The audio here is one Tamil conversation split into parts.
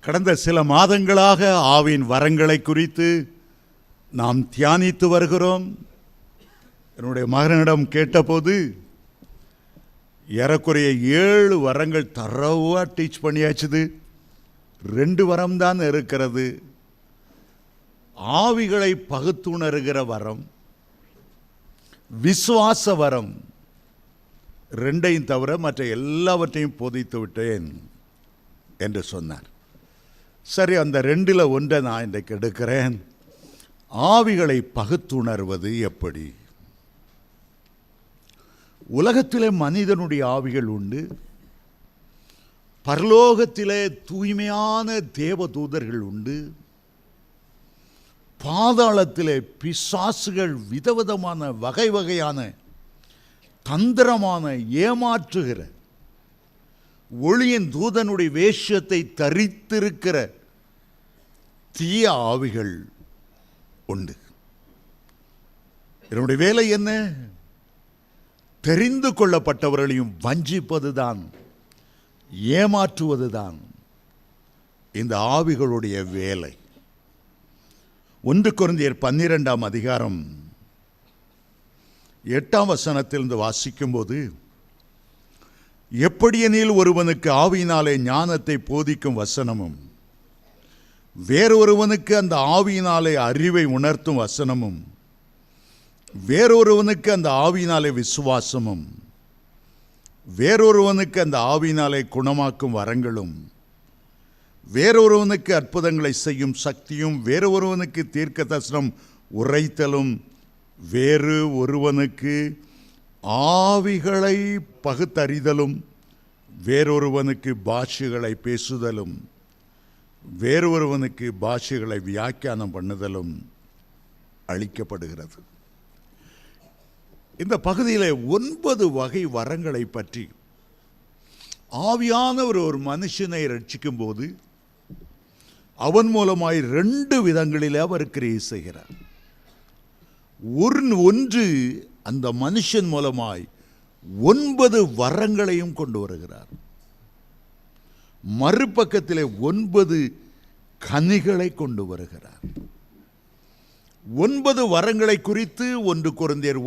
கடந்த சில மாதங்களாக ஆவியின் வரங்களை குறித்து நாம் தியானித்து வருகிறோம். என்னுடைய மகனிடம் கேட்டபோது ஏறக்குறைய 7 வரங்கள் தரவாக டீச் பண்ணியாச்சுது. 2 வரம்தான் இருக்கிறது. ஆவிகளை பகுத்துணர்கிற வரம், விசுவாச வரம், 2ஐயும் தவிர மற்ற எல்லாவற்றையும் போதித்து விட்டேன் என்று சொன்னார். சரி, அந்த 2ல் ஒன்றை நான் இன்றைக்கு எடுக்கிறேன். ஆவிகளை பகுத்துணர்வது எப்படி? உலகத்திலே மனிதனுடைய ஆவிகள் உண்டு. பரலோகத்திலே தூய்மையான தேவதூதர்கள் உண்டு. பாதாளத்திலே பிசாசுகள் விதவிதமான வகை வகையான தந்திரமான ஏமாற்றுகிற ஒளியின் தூதனுடைய வேஷத்தை தரித்திருக்கிற தீய ஆவிகள் உண்டு. என்னுடைய வேலை என்ன? தெரிந்து கொள்ளப்பட்டவர்களையும் வஞ்சிப்பதுதான், ஏமாற்றுவதுதான் இந்த ஆவிகளுடைய வேலை. 1 கொரிந்தியர் 12ஆம் அதிகாரம் 8ஆம் வசனத்திலிருந்து வாசிக்கும்போது, எப்படியெனில் ஒருவனுக்கு ஆவியினாலே ஞானத்தை போதிக்கும் வசனமும், வேறொருவனுக்கு அந்த ஆவியினாலே அறிவை உணர்த்தும் வசனமும், வேறொருவனுக்கு அந்த ஆவியினாலே விசுவாசமும், வேறொருவனுக்கு அந்த ஆவியினாலே குணமாக்கும் வரங்களும், வேறொருவனுக்கு அற்புதங்களை செய்யும் சக்தியும், வேறொருவனுக்கு தீர்க்க தரிசனம் உரைத்தலும், வேறு ஒருவனுக்கு ஆவிகளை பகுத்தறிதலும், வேறொருவனுக்கு பாஷைகளை பேசுதலும், வேறொருவனுக்கு பாஷைகளை வியாக்கியானம் பண்ணுதலும் அளிக்கப்படுகிறது. இந்த பகுதியில் 9 வகை வரங்களை பற்றி ஆவியானவர் ஒரு மனுஷனை ரட்சிக்கும் போது அவன் மூலமாய் 2 விதங்களில் அவர் கிரியை செய்கிறார். ஒன்று, அந்த மனுஷன் மூலமாய் 9 வரங்களையும் கொண்டு வருகிறார். மறுபக்கத்திலே 9 கனிகளை கொண்டு வருகிறார். 9 வரங்களை குறித்து 1 கொரிந்தியர்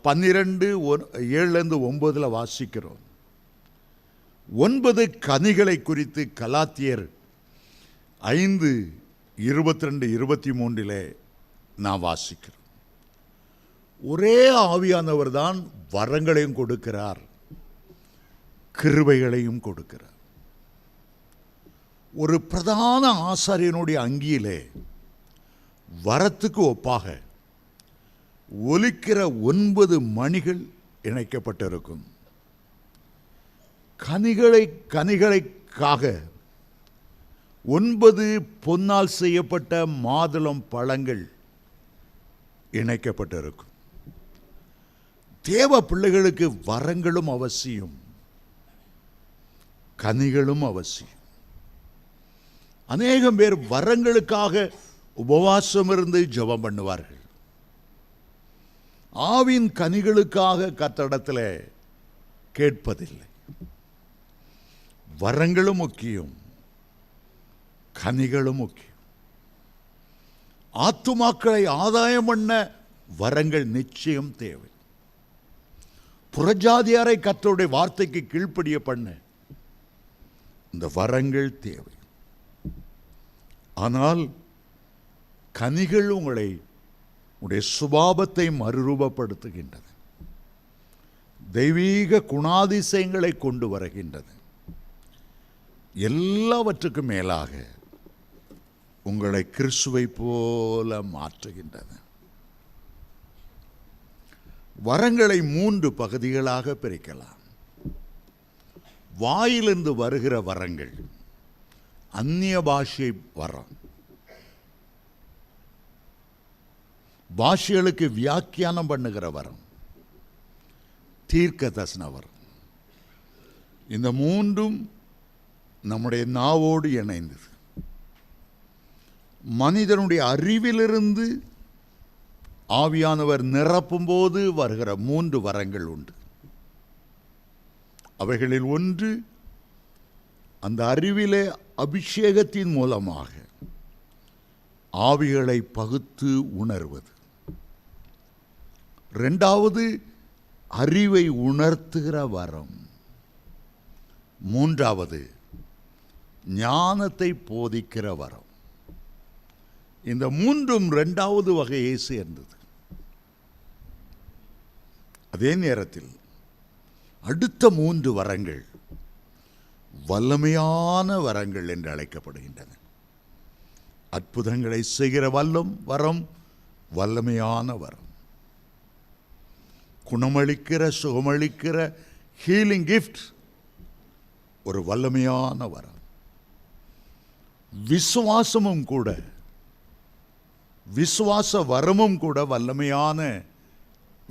12:7-9 வாசிக்கிறோம். 9 கனிகளை குறித்து கலாத்தியர் 5:22-23 நான் வாசிக்கிறோம். ஒரே ஆவியானவர் தான் வரங்களையும் கொடுக்கிறார், கிருபைகளையும் கொடுக்கிறார். ஒரு பிரதான ஆசாரியனுடைய அங்கியிலே வரத்துக்கு ஒப்பாக ஒலிக்கிற 9 மணிகள் இணைக்கப்பட்டிருக்கும். கனிகளுக்காக 9 பொன்னால் செய்யப்பட்ட மாதுளம் பழங்கள் இணைக்கப்பட்டிருக்கும். தேவ பிள்ளைகளுக்கு வரங்களும் அவசியம், கனிகளும் அவசியம். அநேகம் பேர் வரங்களுக்காக உபவாசம் இருந்து ஜெபம் பண்ணுவார்கள். ஆவின் கனிகளுக்காக கர்த்தரிடத்தில் கேட்பதில்லை. வரங்களும் முக்கியம், கனிகளும் முக்கியம். ஆத்துமாக்களை ஆதாயம் பண்ண வரங்கள் நிச்சயம் தேவை. புறஜாதியாரை கர்த்தருடைய வார்த்தைக்கு கீழ்ப்படிய பண்ண இந்த வரங்கள் தேவை. ஆனால் கனிகள் உடைய சுபாவத்தை மறுரூபப்படுத்துகின்றது, தெய்வீக குணாதிசயங்களை கொண்டு வருகின்றது. எல்லாவற்றுக்கும் மேலாக உங்களை கிறிஸ்துவை போல மாற்றுகின்றது. வரங்களை 3 பகுதிகளாக பிரிக்கலாம். வாயிலிருந்து வருகிற வரங்கள், அந்நிய பாஷை வரம், பாஷைகளுக்கு வியாக்கியானம் பண்ணுகிற வரம், தீர்க்க தரிசன வரம். இந்த 3ம் நம்முடைய நாவோடு இணைந்தது. மனிதனுடைய அறிவிலிருந்து ஆவியானவர் நிரப்பும் போது வருகிற 3 வரங்கள் உண்டு. அவைகளில் ஒன்று அந்த அறிவிலே அபிஷேகத்தின் மூலமாக ஆவிகளை பகுத்து உணர்வது. இரண்டாவது, அறிவை உணர்த்துகிற வரம். மூன்றாவது, ஞானத்தை போதிக்கிற வரம். இந்த மூன்றும் இரண்டாவது வகையை சேர்ந்தது. அதே நேரத்தில் அடுத்த மூன்று வரங்கள் வல்லமையான வரங்கள் என்று அழைக்கப்படுகின்றன. அற்புதங்களை செய்கிற வரம் வல்லமையான வரம். குணமளிக்கிற, சுகமளிக்கிற ஹீலிங் கிஃப்ட் ஒரு வல்லமையான வரம். விசுவாசமும் கூட, விசுவாச வரமும் கூட வல்லமையான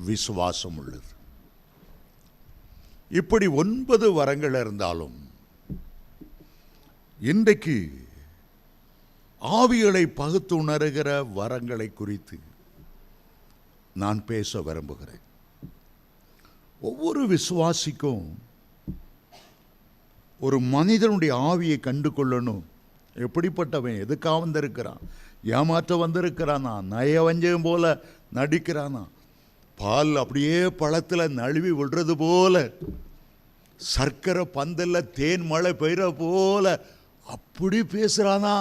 விசுவாசம் உள்ளது. இப்படி 9 வரங்கள் இருந்தாலும் இன்றைக்கு ஆவிகளை பகுத்து உணர்கிற வரங்களை குறித்து நான் பேச விரும்புகிறேன். ஒவ்வொரு விசுவாசிக்கும் ஒரு மனிதனுடைய ஆவியை கண்டு கொள்ளணும். எப்படிப்பட்டவன், எதுக்காக வந்திருக்கிறான், ஏமாற்ற வந்திருக்கிறானா, நயவஞ்சகம் போல நடிக்கிறானா, பால் அப்படியே பழத்தில் நழுவி விடுறது போல, சர்க்கரை பந்தல்ல தேன் மழை பெய்கிற போல அப்படி பேசுகிறானா,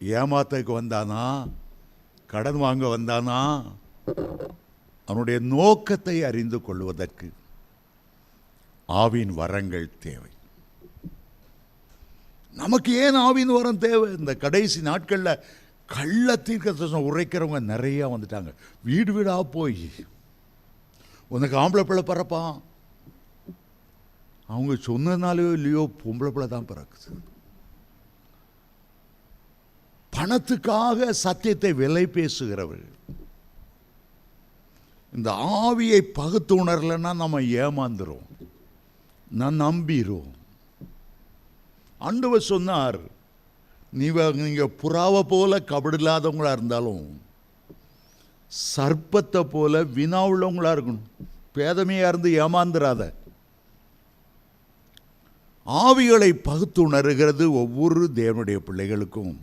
ஏமாத்தக்கு வந்தானா, கடன் வாங்க வந்தானா, அவனுடைய நோக்கத்தை அறிந்து கொள்வதற்கு ஆவியின் வரங்கள் தேவை. நமக்கு ஏன் ஆவியின் வரம் தேவை? இந்த கடைசி நாட்களில் கள்ள தீர்க்கதரிசனம் உரைக்கிறவங்க நிறைய வந்துட்டாங்க. வீடு வீடாக போய் உனக்கு ஆம்பளை பிள்ளை பிறப்பான், அவங்க சொன்னதுனாலையோ இல்லையோ பொம்பளை பிள்ளை தான் பிறக்குது. பணத்துக்காக சத்தியத்தை விலை பேசுகிறவர்கள். இந்த ஆவியை பகுத்து உணரலைன்னா நம்ம ஏமாந்துரும், நான் நம்பிரும். ஆண்டவர் சொன்னார், நீங்கள் புறாவை போல கபடில்லாதவங்களா இருந்தாலும் சர்ப்பத்தை போல வினா உள்ளவங்களா இருக்கணும். பேதமையா இருந்து ஏமாந்துராத. ஆவிகளை பகுத்து உணர்கிறது ஒவ்வொரு தேவனுடைய பிள்ளைகளுக்கும்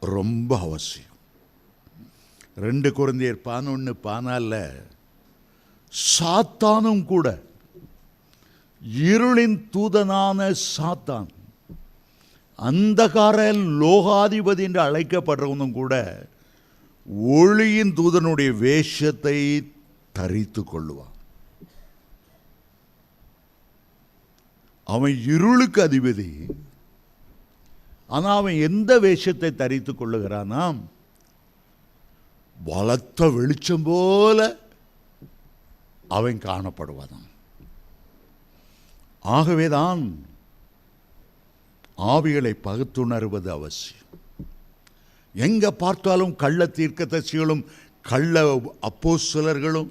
ரொம்ப அவசியம். 2 கொரிந்தியர் 11:14 சாத்தானும் கூட, இருளின் தூதனான சாத்தான், அந்தகார லோகாதிபதி என்று அழைக்கப்படுறவனும் கூட ஒளியின் தூதனுடைய வேஷத்தை தரித்து கொள்ளுவான். அவன் இருளுக்கு அதிபதி. ஆனால் அவன் எந்த வேஷத்தை தரித்து கொள்ளுகிறானாம்? பலத்த வெளிச்சம் போல அவன் காணப்படுவான். ஆகவேதான் ஆவிகளை பகுத்துணர்வது அவசியம். எங்க பார்த்தாலும் கள்ள தீர்க்கதரிசிகளும் கள்ள அப்போஸ்தலர்களும்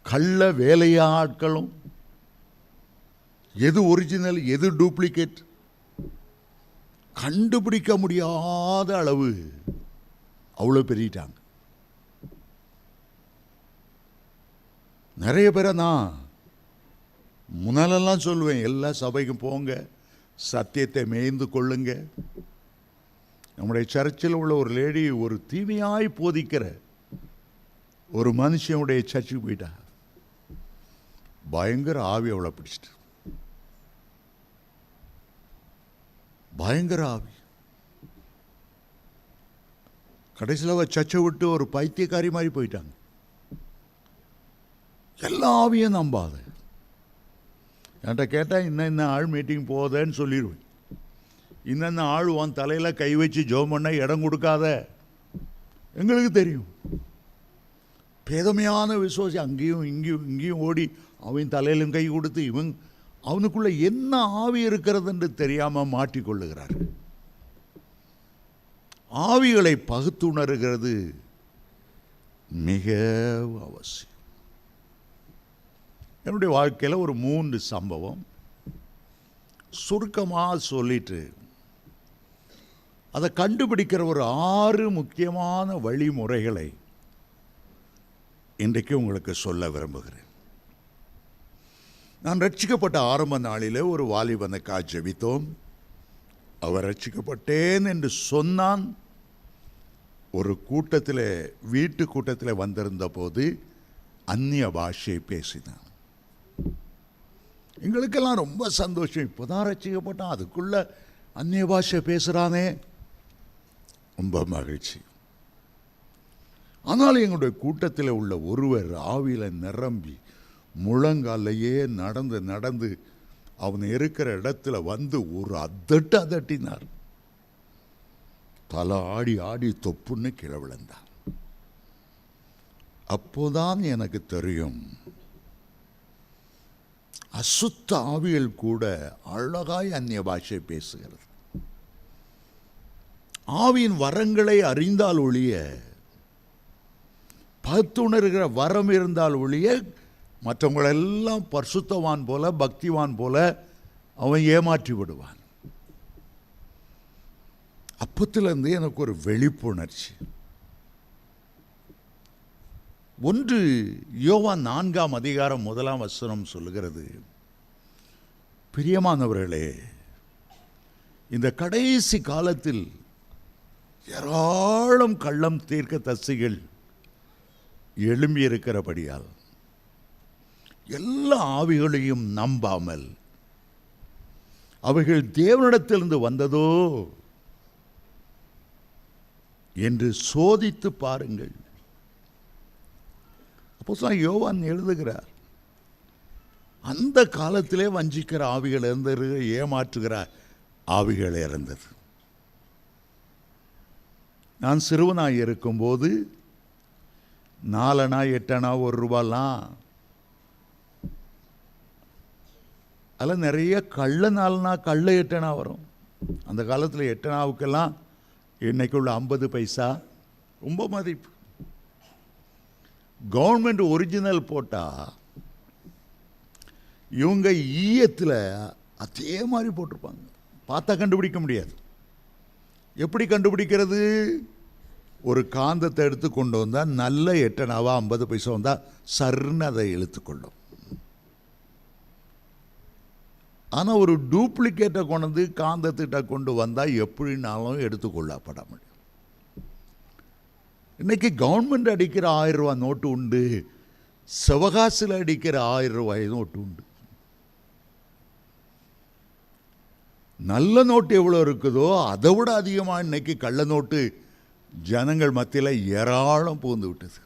கள்ள வேலையாட்களும், எது ஒரிஜினல் எது டூப்ளிகேட் கண்டுபிடிக்க முடியாத அளவு அவ்வளோ பெருகிட்டாங்க. நிறைய பேரை நான் முன்னாலெல்லாம் சொல்லுவேன், எல்லா சபைக்கும் போங்க, சத்தியத்தை மேய்ந்து கொள்ளுங்க. நம்முடைய சர்ச்சில் உள்ள ஒரு லேடி ஒரு தீமையாய் போதிக்கிற ஒரு மனுஷனுடைய சர்ச்சுக்கு போயிட்டா. பயங்கர ஆவி அவளை பிடிச்சிட்டு, பயங்கர ஆவி. கடைசியில் அவள் சர்ச்சை விட்டு ஒரு பைத்தியக்காரி மாதிரி போயிட்டாங்க. எல்லா ஆவியும் நம்பாத. என்கிட்ட கேட்டால் இன்ன ஆள் மீட்டிங் போதேன்னு சொல்லிடுவேன். இன்னென்ன ஆள் உன் தலையில் கை வச்சு ஜெபம் பண்ண இடம் கொடுக்காத. எங்களுக்கு தெரியும். பேதமையான விசுவாசி அங்கேயும் இங்கேயும் ஓடி அவன் தலையிலும் கை கொடுத்து அவனுக்குள்ள என்ன ஆவி இருக்கிறது என்று தெரியாமல் மாட்டிக்கொள்ளுகிறார். ஆவிகளை பகுத்துணர்கிறது மிக அவசியம். என்னுடைய வாழ்க்கையில் ஒரு 3 சம்பவம் சுருக்கமாக சொல்லிட்டு அதை கண்டுபிடிக்கிற ஒரு 6 முக்கியமான வழிமுறைகளை இன்றைக்கு உங்களுக்கு சொல்ல விரும்புகிறேன். நான் ரட்சிக்கப்பட்ட ஆரம்ப நாளிலே ஒரு வாலிபனுக்காக ஜெபித்தோம். அவர் ரட்சிக்கப்பட்டேன் என்று சொன்னான். ஒரு கூட்டத்தில், வீட்டு கூட்டத்தில் வந்திருந்த போது அந்நிய பாஷையை பேசினான். எங்களுக்கெல்லாம் ரொம்ப சந்தோஷம். இப்போதான் ரட்சிக்கப்பட்டான், அதுக்குள்ள அந்நிய பாஷை பேசுகிறானே, ரொம்ப மகிழ்ச்சி. ஆனால் எங்களுடைய கூட்டத்தில் உள்ள ஒருவர் ஆவியில் நிரம்பி முழங்காலையே நடந்து நடந்து அவன் இருக்கிற இடத்துல வந்து ஒரு அதட்டினார். தலை ஆடி ஆடி தொப்புன்னு கீழே விழுந்தான். அப்போதான் எனக்கு தெரியும், அசுத்த ஆவிகள் கூட அழகாய் அந்நிய பாஷை பேசுகிறது. ஆவியின் வரங்களை அறிந்தால் ஒழிய, பத்துணர்கிற வரம் இருந்தால் ஒழிய, மற்றவங்களெல்லாம் பரிசுத்தவான் போல பக்திவான் போல அவன் ஏமாற்றி விடுவான். அப்பத்திலிருந்து எனக்கு ஒரு விழிப்புணர்ச்சி. 1 யோவான் 4ஆம் அதிகாரம் 1ஆம் வசனம் சொல்லுகிறது, பிரியமானவர்களே, இந்த கடைசி காலத்தில் ஏராளம் கள்ளம் தீர்க்க தரிசிகள் எழும்பியிருக்கிறபடியால் எல்லா ஆவிகளையும் நம்பாமல் அவைகள் தேவனிடத்திலிருந்து வந்ததோ என்று சோதித்து பாருங்கள். அப்போஸ்தலன் யோவான் எழுதுகிறார், அந்த காலத்திலே வஞ்சிக்கிற ஆவிகள் இருந்தது, ஏமாற்றுகிற ஆவிகள் இருந்தது. நான் சிறுவனாய் இருக்கும்போது 4 அணா 8 அணா 1 ரூபாலாம், அதில் நிறைய கள்ள 4 அணா கள்ள 8 அணா வரும். அந்த காலத்தில் 8 அணாவுக்கெல்லாம் இன்னைக்குள்ள 50 பைசா ரொம்ப மதிப்பு. கவர்மெண்ட் ஒரிஜினல் போட்டால் இவங்க ஈயத்தில் அதே மாதிரி போட்டிருப்பாங்க, பார்த்தா கண்டுபிடிக்க முடியாது. எப்படி கண்டுபிடிக்கிறது? ஒரு காந்தத்தை எடுத்து கொண்டு வந்தால் நல்ல 8 அணாவா 50 பைசா வந்தால் சர்ன்னு அதை இழுத்துக்கொள்ளும். ஆனால் ஒரு டூப்ளிகேட்டை கொண்டு வந்து காந்தத்திட்ட கொண்டு வந்தால் எப்படினாலும் எடுத்துக்கொள்ளப்பட முடியும். இன்னைக்கு கவர்மெண்ட் அடிக்கிற 1000 ரூபா நோட்டு உண்டு, சிவகாசில் அடிக்கிற 1000 ரூபாய் நோட்டு உண்டு. நல்ல நோட்டு எவ்வளோ இருக்குதோ அதை விட அதிகமாக இன்னைக்கு கள்ள நோட்டு ஜனங்கள் மத்தியில் ஏராளம் புகுந்து விட்டது.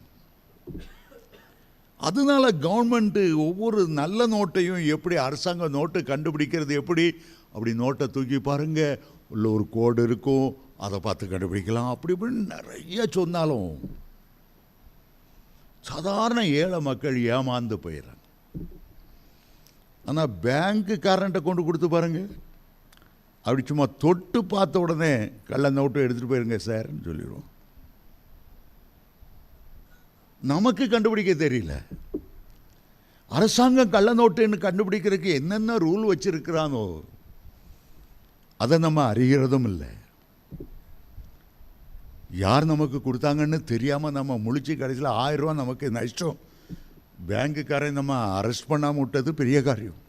அதனால கவர்மெண்ட்டு ஒவ்வொரு நல்ல நோட்டையும் எப்படி, அரசாங்க நோட்டு கண்டுபிடிக்கிறது எப்படி, அப்படி நோட்டை தூக்கி பாருங்க, உள்ள ஒரு கோடு இருக்கும், அதை பார்த்து கண்டுபிடிக்கலாம், அப்படி இப்படின்னு நிறைய சொன்னாலும் சாதாரண ஏழை மக்கள் ஏமாந்து போயிடறாங்க. ஆனால் பேங்க்குக்காரன்ட்ட கொண்டு கொடுத்து பாருங்க, அப்படி சும்மா தொட்டு பார்த்த உடனே கள்ள நோட்டு எடுத்துகிட்டு போயிருங்க சார்ன்னு சொல்லிடுவோம். நமக்கு கண்டுபிடிக்க தெரியல. அரசாங்கம் கள்ள நோட்டுன்னு கண்டுபிடிக்கிறதுக்கு என்னென்ன ரூல் வச்சிருக்கிறானோ அதை நம்ம அறிகிறதும் இல்லை. யார் நமக்கு கொடுத்தாங்கன்னு தெரியாமல் நம்ம முழிச்சு கடைசியில் 1000 ரூபா நமக்கு நஷ்டம். பேங்குக்காரன் நம்ம அரெஸ்ட் பண்ணாமல் விட்டது பெரிய காரியம்.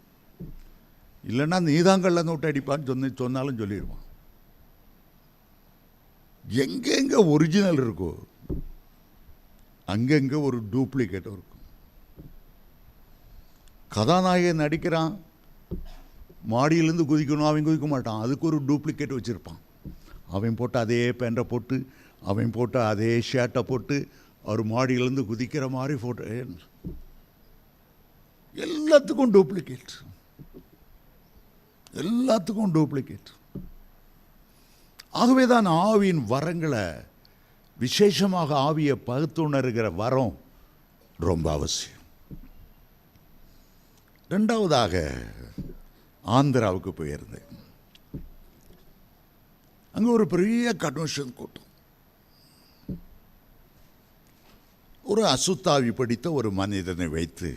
இல்லைன்னா நீதான் கள்ள நோட்டு அடிப்பான்னு சொன்னாலும் சொல்லிடுவான். எங்கெங்க ஒரிஜினல் இருக்கோ அங்கங்கே ஒரு டூப்ளிகேட்டும் இருக்கும். கதாநாயகன் நடிக்கிறான், மாடியிலேருந்து குதிக்கணும், அவன் குதிக்க மாட்டான், அதுக்கு ஒரு டூப்ளிகேட் வச்சுருப்பான். அவன் போட்டு அதே பேண்டை போட்டு, அவன் போட்டு அதே ஷர்ட்டை போட்டு அவர் மாடியிலேருந்து குதிக்கிற மாதிரி ஃபோட்டோ. எல்லாத்துக்கும் டூப்ளிகேட், எல்லாத்துக்கும் டூப்ளிகேட். ஆகவே தான் ஆவியின் வரங்களை, விசேஷமாக ஆவியை பகுத்துணர்கிற வரம் ரொம்ப அவசியம். 2வதாக ஆந்திராவுக்கு போயிருந்தேன். அங்கே ஒரு பெரிய கன்வென்ஷன் கூட்டம். ஒரு அசுத்தாவி படித்த ஒரு மனிதனை வைத்து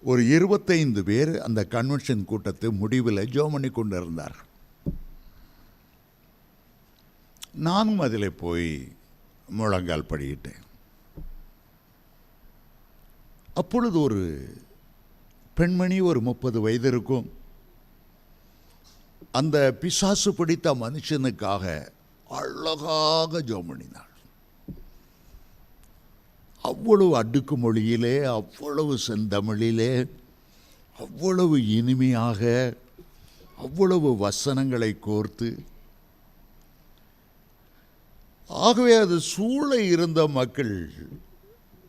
ஒரு 25 பேர் அந்த கன்வென்ஷன் கூட்டத்தை முடிவில் ஜெபம் பண்ணி கொண்டு இருந்தார்கள். நானும் அதில் போய் முழங்கால் படிக்கிட்டேன். அப்பொழுது ஒரு பெண்மணி ஒரு 30 வயது இருக்கும். அந்த பிசாசு பிடித்த மனுஷனுக்காக அழகாக ஜெபம் பண்ணினாள். அவ்வளவு அடுக்கு மொழியிலே, அவ்வளவு செந்தமிழிலே, அவ்வளவு இனிமையாக, அவ்வளவு வசனங்களை கோர்த்து. ஆகவே அது சூழ இருந்த மக்கள்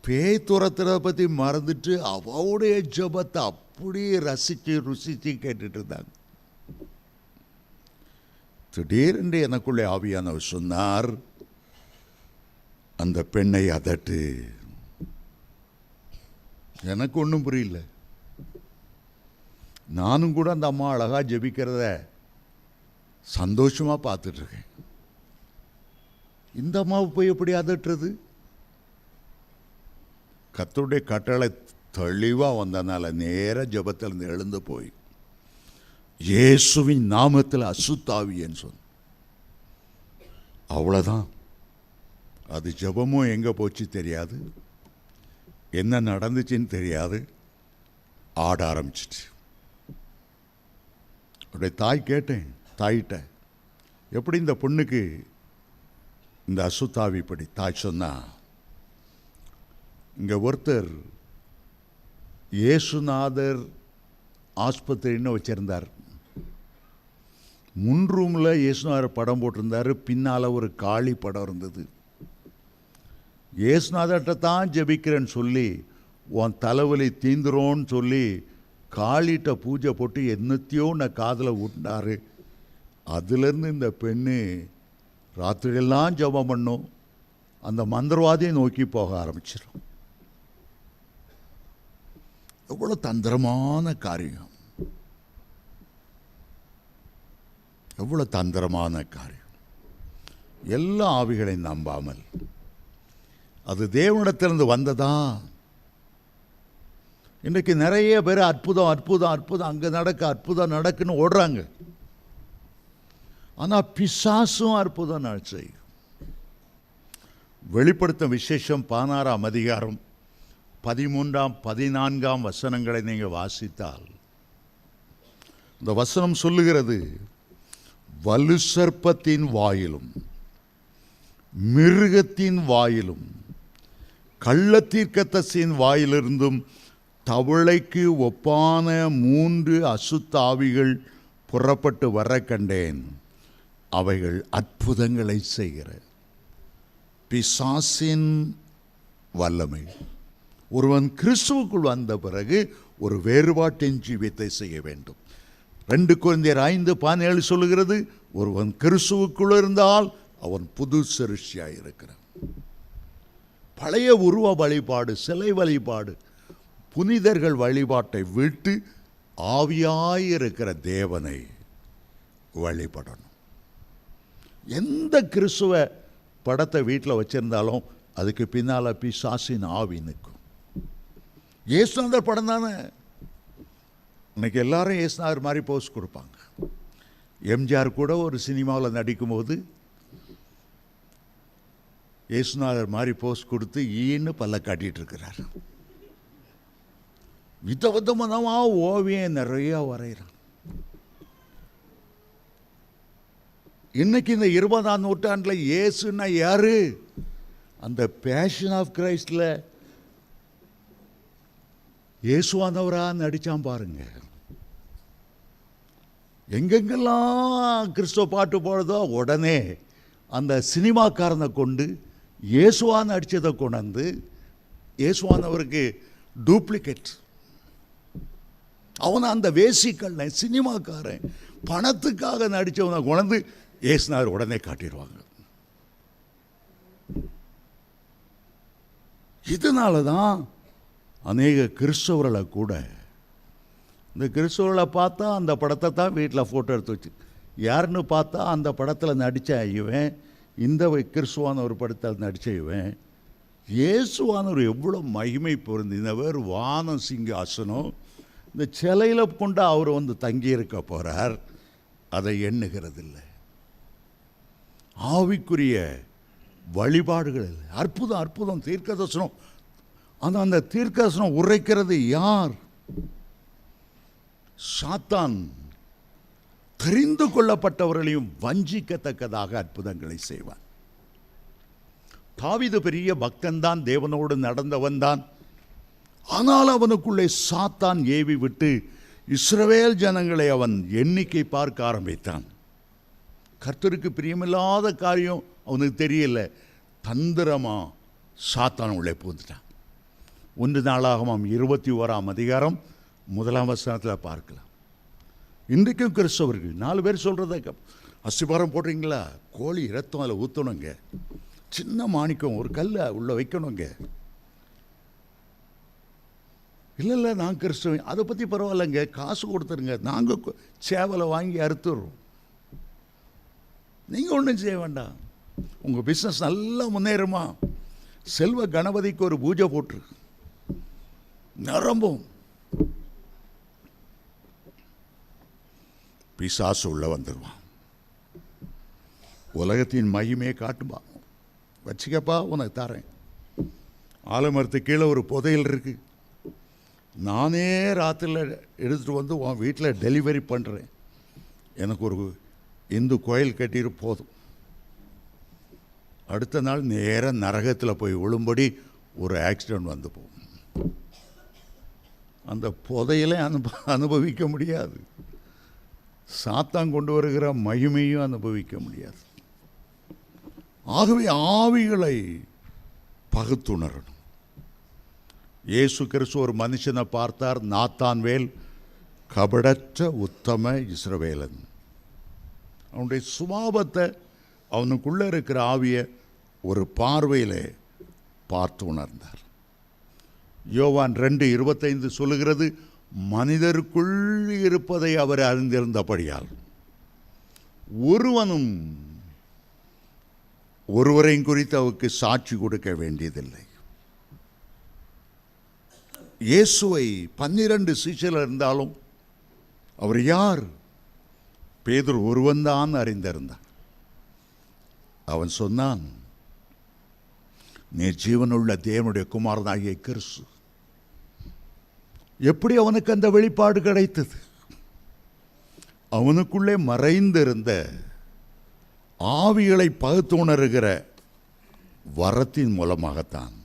பேய் துரத்துறதை பற்றி மறந்துட்டு அவளுடைய ஜெபத்தை அப்படியே ரசித்து ருசித்து கேட்டுட்டு இருந்தாங்க. திடீரென்று எனக்குள்ளே ஆவியானவர் சொன்னார், அந்த பெண்ணை அதட்டு. எனக்கு ஒன்றும் புரியல. நானும் கூட அந்த அம்மா அழகா ஜெபிக்கிறத சந்தோஷமாக பார்த்துட்ருக்கேன். இந்த அம்மாவை போய் எப்படி அதட்டுறது? கர்த்தருடைய கட்டளை தெளிவாக வந்தனால நேர ஜெபத்திலிருந்து எழுந்து போய் இயேசுவின் நாமத்தில் அசுத்தாவின்னு சொன்ன. அவ்வளோதான். அது ஜெபமும் எங்கே போச்சு தெரியாது, என்ன நடந்துச்சுன்னு தெரியாது. ஆட ஆரம்பிச்சிட்டு அப்படியே தாய் கேட்டேன், தாயிட்ட எப்படி இந்த பொண்ணுக்கு இந்த அசுத்தாவி படி. தாய் சொன்னா, இங்கே ஒருத்தர் இயேசுநாதர் ஆஸ்பத்திரின்னு வச்சிருந்தார். முன் ரூமில் இயேசுநாதர் படம் போட்டிருந்தார், பின்னால் ஒரு காளி படம் இருந்தது. இயேசுநாதர்கிட்ட தான் ஜெபிக்கிறேன்னு சொல்லி உன் தலைவலி தீந்துரோன்னு சொல்லி காளிட்ட பூஜை போட்டு என்னத்தையோ நான் காதில் விட்டாரு. அதுலேருந்து இந்த பெண்ணு ராத்திரியெல்லாம் ஜெபம் பண்ணும், அந்த மந்திரவாதியை நோக்கி போக ஆரம்பிச்சிடும். எவ்வளோ தந்திரமான காரியம், எவ்வளோ தந்திரமான காரியம். எல்லா ஆவிகளையும் நம்பாமல் அது தேவனிடத்திலிருந்து வந்ததா. இன்றைக்கு நிறைய பேர் அற்புதம் அற்புதம் அற்புதம் அங்கே நடக்க அற்புதம் நடக்குன்னு ஓடுறாங்க. ஆனால் பிசாசும் அற்புதம் செய்யும். வெளிப்படுத்தும் விசேஷம் 16ஆம் அதிகாரம் 13ஆம் 14ஆம் வசனங்களை நீங்கள் வாசித்தால் இந்த வசனம் சொல்லுகிறது, வலு சர்ப்பத்தின் வாயிலும் மிருகத்தின் வாயிலும் கள்ளத்தீர்க்கதரிசியின் வாயிலிருந்தும் தவளைக்கு ஒப்பான 3 அசுத்தாவிகள் புறப்பட்டு வர கண்டேன். அவைகள் அற்புதங்களை செய்கிற பிசாசின் வல்லமை. ஒருவன் கிறிஸ்துவுக்குள் வந்த பிறகு ஒரு வேறுபாட்டின் ஜீவியத்தை செய்ய வேண்டும். 2 கொரிந்தியர் 5:17 சொல்லுகிறது, ஒருவன் கிறிஸ்துவுக்குள் இருந்தால் அவன் புது சிருஷ்டியாய் இருக்கிறான். பழைய உருவ வழிபாடு, சிலை வழிபாடு, புனிதர்கள் வழிபாட்டை விட்டு ஆவியாயிருக்கிற தேவனை வழிபடணும். எந்த கிறிஸ்துவ படத்தை வீட்டில் வச்சிருந்தாலும் அதுக்கு பின்னால் பிசாசின் ஆவி நிற்கும். இயேசுநாதர் படம் தானே. இன்னைக்கு எல்லாரும் இயேசுநாதர் மாதிரி போஸ் கொடுப்பாங்க. எம்ஜிஆர் கூட ஒரு சினிமாவில் நடிக்கும்போது இயேசுநாதர் மாதிரி போஸ் கொடுத்து ஈன்னு பல்ல காட்டிட்டு இருக்கிறார். விதவிதமாக ஓவியம் நிறைய வரைகிறான். இன்னைக்கு இந்த 20ஆம் நூற்றாண்டில் இயேசுன்னா யாரு? அந்த பேஷன் ஆஃப் கிரைஸ்ட்ல இயேசுவானவரா நடிச்சான் பாருங்க. எங்கெங்கெல்லாம் கிறிஸ்துவ பாட்டு போடுறதோ உடனே அந்த சினிமாக்காரனை கொண்டு இயேசுவா நடிச்சதை கொண்டாந்து இயேசுவானவருக்கு டூப்ளிகேட். அவனை அந்த வேசிக்கல்ல சினிமாக்காரன் பணத்துக்காக நடித்தவனை கொண்டு இயேசுநாதர் உடனே காட்டிடுவாங்க. இதனால தான் அநேக கிறிஸ்தவர்களை கூட இந்த கிறிஸ்தவர்களை பார்த்தா அந்த படத்தை தான் வீட்டில் ஃபோட்டோ எடுத்து வச்சு, யாருன்னு பார்த்தா அந்த படத்தில் நடித்த இவன், இந்த கிறிஸ்துவான ஒரு படத்தில் நடித்த இவன். இயேசுவானவர் எவ்வளோ மகிமை பொருந்தினவர், வானம் சிங்காசனம், இந்த சிலையில் கொண்டு அவர் வந்து தங்கியிருக்க போகிறார், அதை எண்ணுகிறதில்லை. ஆவிக்குரிய வழிபாடுகள் அற்புதம் அற்புதம் தீர்க்கதரிசனம். ஆனால் அந்த தீர்க்கதரிசனம் உரைக்கிறது யார்? சாத்தான் தெரிந்து கொள்ளப்பட்டவர்களையும் வஞ்சிக்கத்தக்கதாக அற்புதங்களை செய்வான். தாவீது பெரிய பக்தன்தான், தேவனோடு நடந்தவன் தான். ஆனால் அவனுக்குள்ளே சாத்தான் ஏவி விட்டு இஸ்ரவேல் ஜனங்களை அவன் எண்ணிக்கை பார்க்க ஆரம்பித்தான். கர்த்தருக்கு பிரியமில்லாத காரியம் அவனுக்கு தெரியல. தந்திரமா சாத்தான் உள்ளே பூந்துட்டான். 1 நாளாகமம் 21ஆம் அதிகாரம் 1ஆம் வசனத்தில் பார்க்கலாம். இன்றைக்கும் கிறிஸ்தவர்கள் 4 பேர் சொல்கிறத, அஸ்திபாரம் போடுறீங்களா, கோழி ரத்தம் அதில் ஊற்றணுங்க, சின்ன மாணிக்கம் ஒரு கல்லை உள்ளே வைக்கணுங்க. இல்லை நான் கிறிஸ்தவன், அதை பற்றி பரவாயில்லைங்க, காசு கொடுத்துருங்க, நாங்கள் சேவலை வாங்கி அறுத்துடுறோம். நீங்கள் ஒன்றும் செய்ய வேண்டாம், உங்கள் பிஸ்னஸ் நல்லா முன்னேறுமா, செல்வ கணபதிக்கு ஒரு பூஜை போட்டு நிரம்பும். பிசாசு உள்ள வந்துடுவான். உலகத்தின் மகிமையை காட்டுமா, வச்சுக்கப்பா உனக்கு தரேன். ஆலமரத்து கீழே ஒரு புதையல் இருக்கு, நானே ராத்திரியில் எடுத்துகிட்டு வந்து உன் வீட்டில் டெலிவரி பண்ணுறேன், எனக்கு ஒரு இந்து கோயில் கட்டிட்டு போதும். அடுத்த நாள் நேராக நரகத்தில் போய் விழும்படி ஒரு ஆக்சிடெண்ட் வந்து போகும். அந்த புதையலை அனுபவிக்க முடியாது, சாத்தான் கொண்டு வருகிற மகிமையும் அனுபவிக்க முடியாது. ஆகவே ஆவிகளை பகுத்துணரணும். இயேசு கிறிஸ்து ஒரு மனுஷனை பார்த்தார், நாத்தான்வேல் கபடற்ற உத்தம இஸ்ரவேலன். அவனுடைய சுபாவத்தை, அவனுக்குள்ளே இருக்கிற ஆவியை ஒரு பார்வையில் பார்த்து உணர்ந்தார். யோவான் 2:25 சொல்லுகிறது, மனிதருக்குள் இருப்பதை அவர் அறிந்திருந்தபடியால் ஒருவனும் ஒருவரையும் குறித்து அவருக்கு சாட்சி கொடுக்க வேண்டியதில்லை. இயேசுவை 12 சீஷர்கள் இருந்தாலும் அவர் யார்? பேதுரு ஒருவன்தான் அறிந்திருந்தான். அவன் சொன்னான், நீ ஜீவனுள்ள தேவனுடைய குமாரனாகிய கிறிஸ்து. எப்படி அவனுக்கு அந்த வெளிப்பாடு கிடைத்தது? அவனுக்குள்ளே மறைந்திருந்த ஆவிகளை பகுத்துணர்கிற வரத்தின் மூலமாகத்தான்.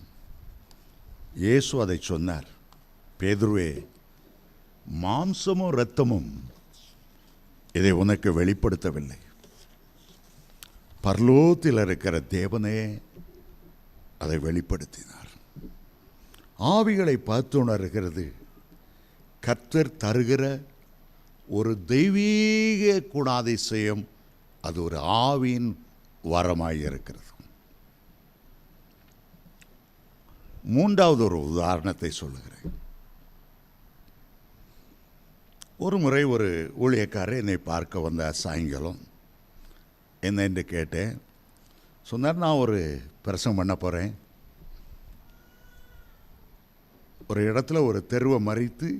இயேசு அதை சொன்னார், பேதுருவே, மாம்சமும் இரத்தமும் இதை உனக்கு வெளிப்படுத்தவில்லை, பரலோகத்தில் இருக்கிற தேவனே அதை வெளிப்படுத்தினார். ஆவிகளை பார்த்துணர்கிறது கர்த்தர் தருகிற ஒரு தெய்வீக குணாதிசயம். அது ஒரு ஆவியின் வரமாய் இருக்கிறது. 3வது ஒரு உதாரணத்தை சொல்லுகிறேன். ஒரு முறை ஒரு ஊழியக்காரர் என்னை பார்க்க வந்த சாயங்காலம் என்ன என்று கேட்டேன். சொன்னார், நான் ஒரு பிரசங்கம் பண்ண போகிறேன், ஒரு இடத்துல ஒரு தெருவை மறித்து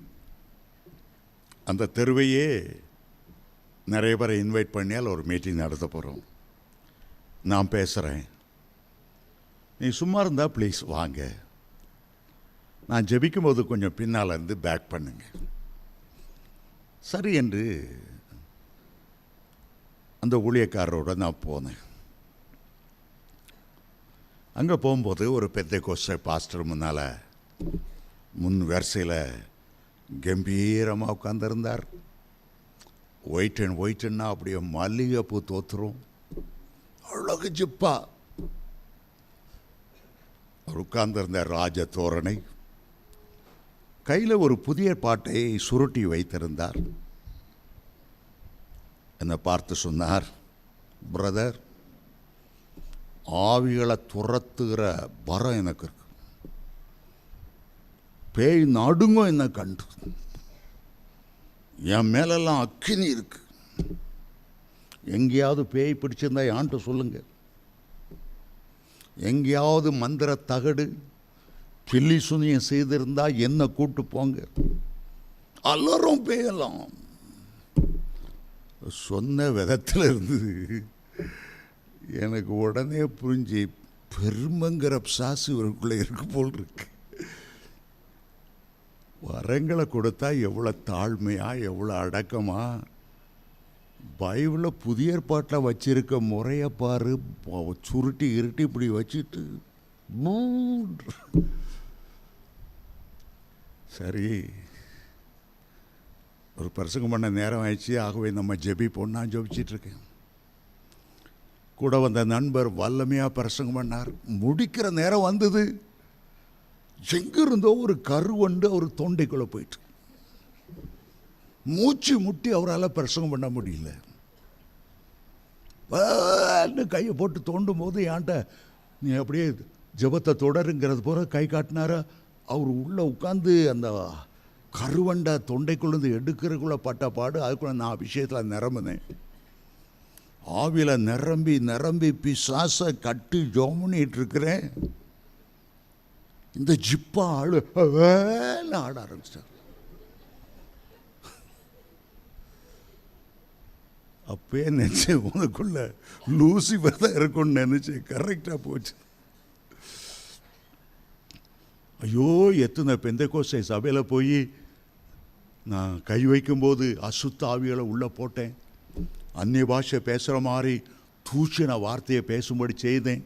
அந்த தெருவையே நிறைய பேரை இன்வைட் பண்ணியால் ஒரு மீட்டிங் நடத்த போகிறோம். நான் பேசுகிறேன், நீ சும்மா இருந்தால் ப்ளீஸ் வாங்க, நான் ஜெபிக்கும் போது கொஞ்சம் பின்னால் இருந்து பேக் பண்ணுங்க. சரி என்று அந்த ஊழியக்காரரோட நான் போனேன். அங்கே போகும்போது ஒரு பெந்தைக்கோஸ்தே பாஸ்டர் முன் வரிசையில் கம்பீரமாக உட்கார்ந்திருந்தார். ஒயிட்டுன்னா அப்படியே மல்லிகைப்பூ தோத்துரும், அழகு ஜிப்பா. அவர் உட்கார்ந்திருந்தார் ராஜ தோரணை. கையில் ஒரு புதிய பாட்டை சுருட்டி வைத்திருந்தார். என்னை பார்த்து சொன்னார், பிரதர், ஆவிகளை துரத்துகிற வரம் எனக்கு இருக்கு, பேய் நடுங்கும் என்ன கண்டு, என் மேலெல்லாம் அக்கினி இருக்கு, எங்கேயாவது பேய் பிடிச்சிருந்தா யான்ட்டு சொல்லுங்க, எங்கேயாவது மந்திர தகடு பில்லி சுனியம் செய்திருந்தா என்ன கூட்டு போங்க, அலறும் பேயலாம். சொன்ன விதத்தில் இருந்து எனக்கு உடனே புரிஞ்சு பெருமைங்கிற சாசு இவருக்குள்ளே இருக்கு போல் இருக்கு. வரங்களை கொடுத்தா எவ்வளோ தாழ்மையா, எவ்வளோ அடக்கமா. பைபிளில் புதிய ஏற்பாட்டில் வச்சிருக்க முறையை பாரு. சுருட்டி இருட்டி இப்படி வச்சுட்டு சரி, ஒரு பிரசங்கம் பண்ண நேரம் ஆயிடுச்சு, ஆகவே நம்ம ஜெபிப்போம். நான் ஜெபிச்சிட்ருக்கேன். கூட வந்த நண்பர் வல்லமையாக பிரசங்கம் பண்ணார். முடிக்கிற நேரம் வந்தது. எங்கிருந்தோ ஒரு கருவண்டு அவர் தொண்டைக்குள்ளே போயிட்டு மூச்சு முட்டி அவரால் பிரசங்கம் பண்ண முடியல. கையை போட்டு தோண்டும் போது என்கிட்ட நீ அப்படியே ஜெபத்தை தொடருங்கிறது போல கை காட்டினாரா. அவர் உள்ளே உட்காந்து அந்த கருவண்டை தொண்டைக்குள்ளேருந்து எடுக்கிறதுக்குள்ளே பட்ட பாடு. அதுக்குள்ள நான் விஷயத்தில் நிரம்பினேன். ஆவியில் நிரம்பி நிரம்பி பிசாசை கட்டி ஜோமனிட்டு இருக்கிறேன். இந்த ஜிப்பா ஆளு ஆட ஆரம்பிச்சார். அப்பயே நினைச்சேன் உனக்குள்ள லூசிஃபர் தான் இருக்கும்னு நினைச்சேன். கரெக்டாக போச்சு. ஐயோ, எத்தனை பெந்தைக்கோஸ்தே சபையில் போய் நான் கை வைக்கும்போது அசுத்த ஆவிகளை உள்ளே போட்டேன். அந்நிய பாஷை பேசுகிற மாதிரி தூஷண வார்த்தையை பேசும்படி செய்தேன்.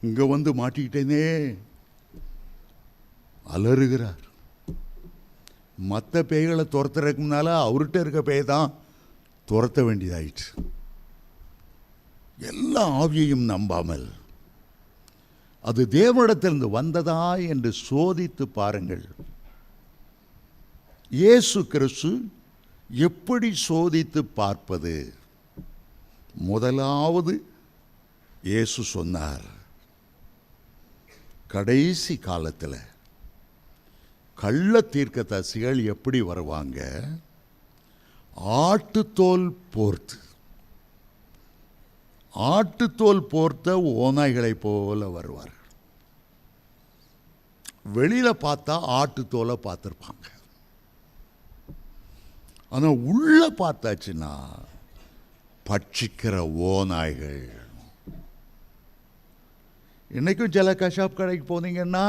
இங்கே வந்து மாட்டிக்கிட்டேனே. அலறுகிறார். மற்ற பேய்களை துரத்துறதுக்கு முன்னால் அவர்கிட்ட இருக்க பேய் தான் துரத்த வேண்டியதாயிடுச்சு. எல்லா ஆவியையும் நம்பாமல் அது தேவனிடத்திலிருந்து வந்ததா என்று சோதித்து பாருங்கள். இயேசு கிறிஸ்து எப்படி சோதித்து பார்ப்பது? முதலாவது இயேசு சொன்னார், கடைசி காலத்தில் கள்ள தீர்க்கதரிசிகள் எப்படி வருவாங்க? ஆட்டுத்தோல் போர்த்து, ஆட்டுத்தோல் போர்த்த ஓநாய்களை போல வருவார்கள். வெளியில் பார்த்தா ஆட்டுத்தோலை பார்த்துருப்பாங்க. ஆனால் உள்ள பார்த்தாச்சுன்னா பட்சிக்கிற ஓநாய்கள். இன்னைக்கும் சில கஷாப் கடைக்கு போனீங்கன்னா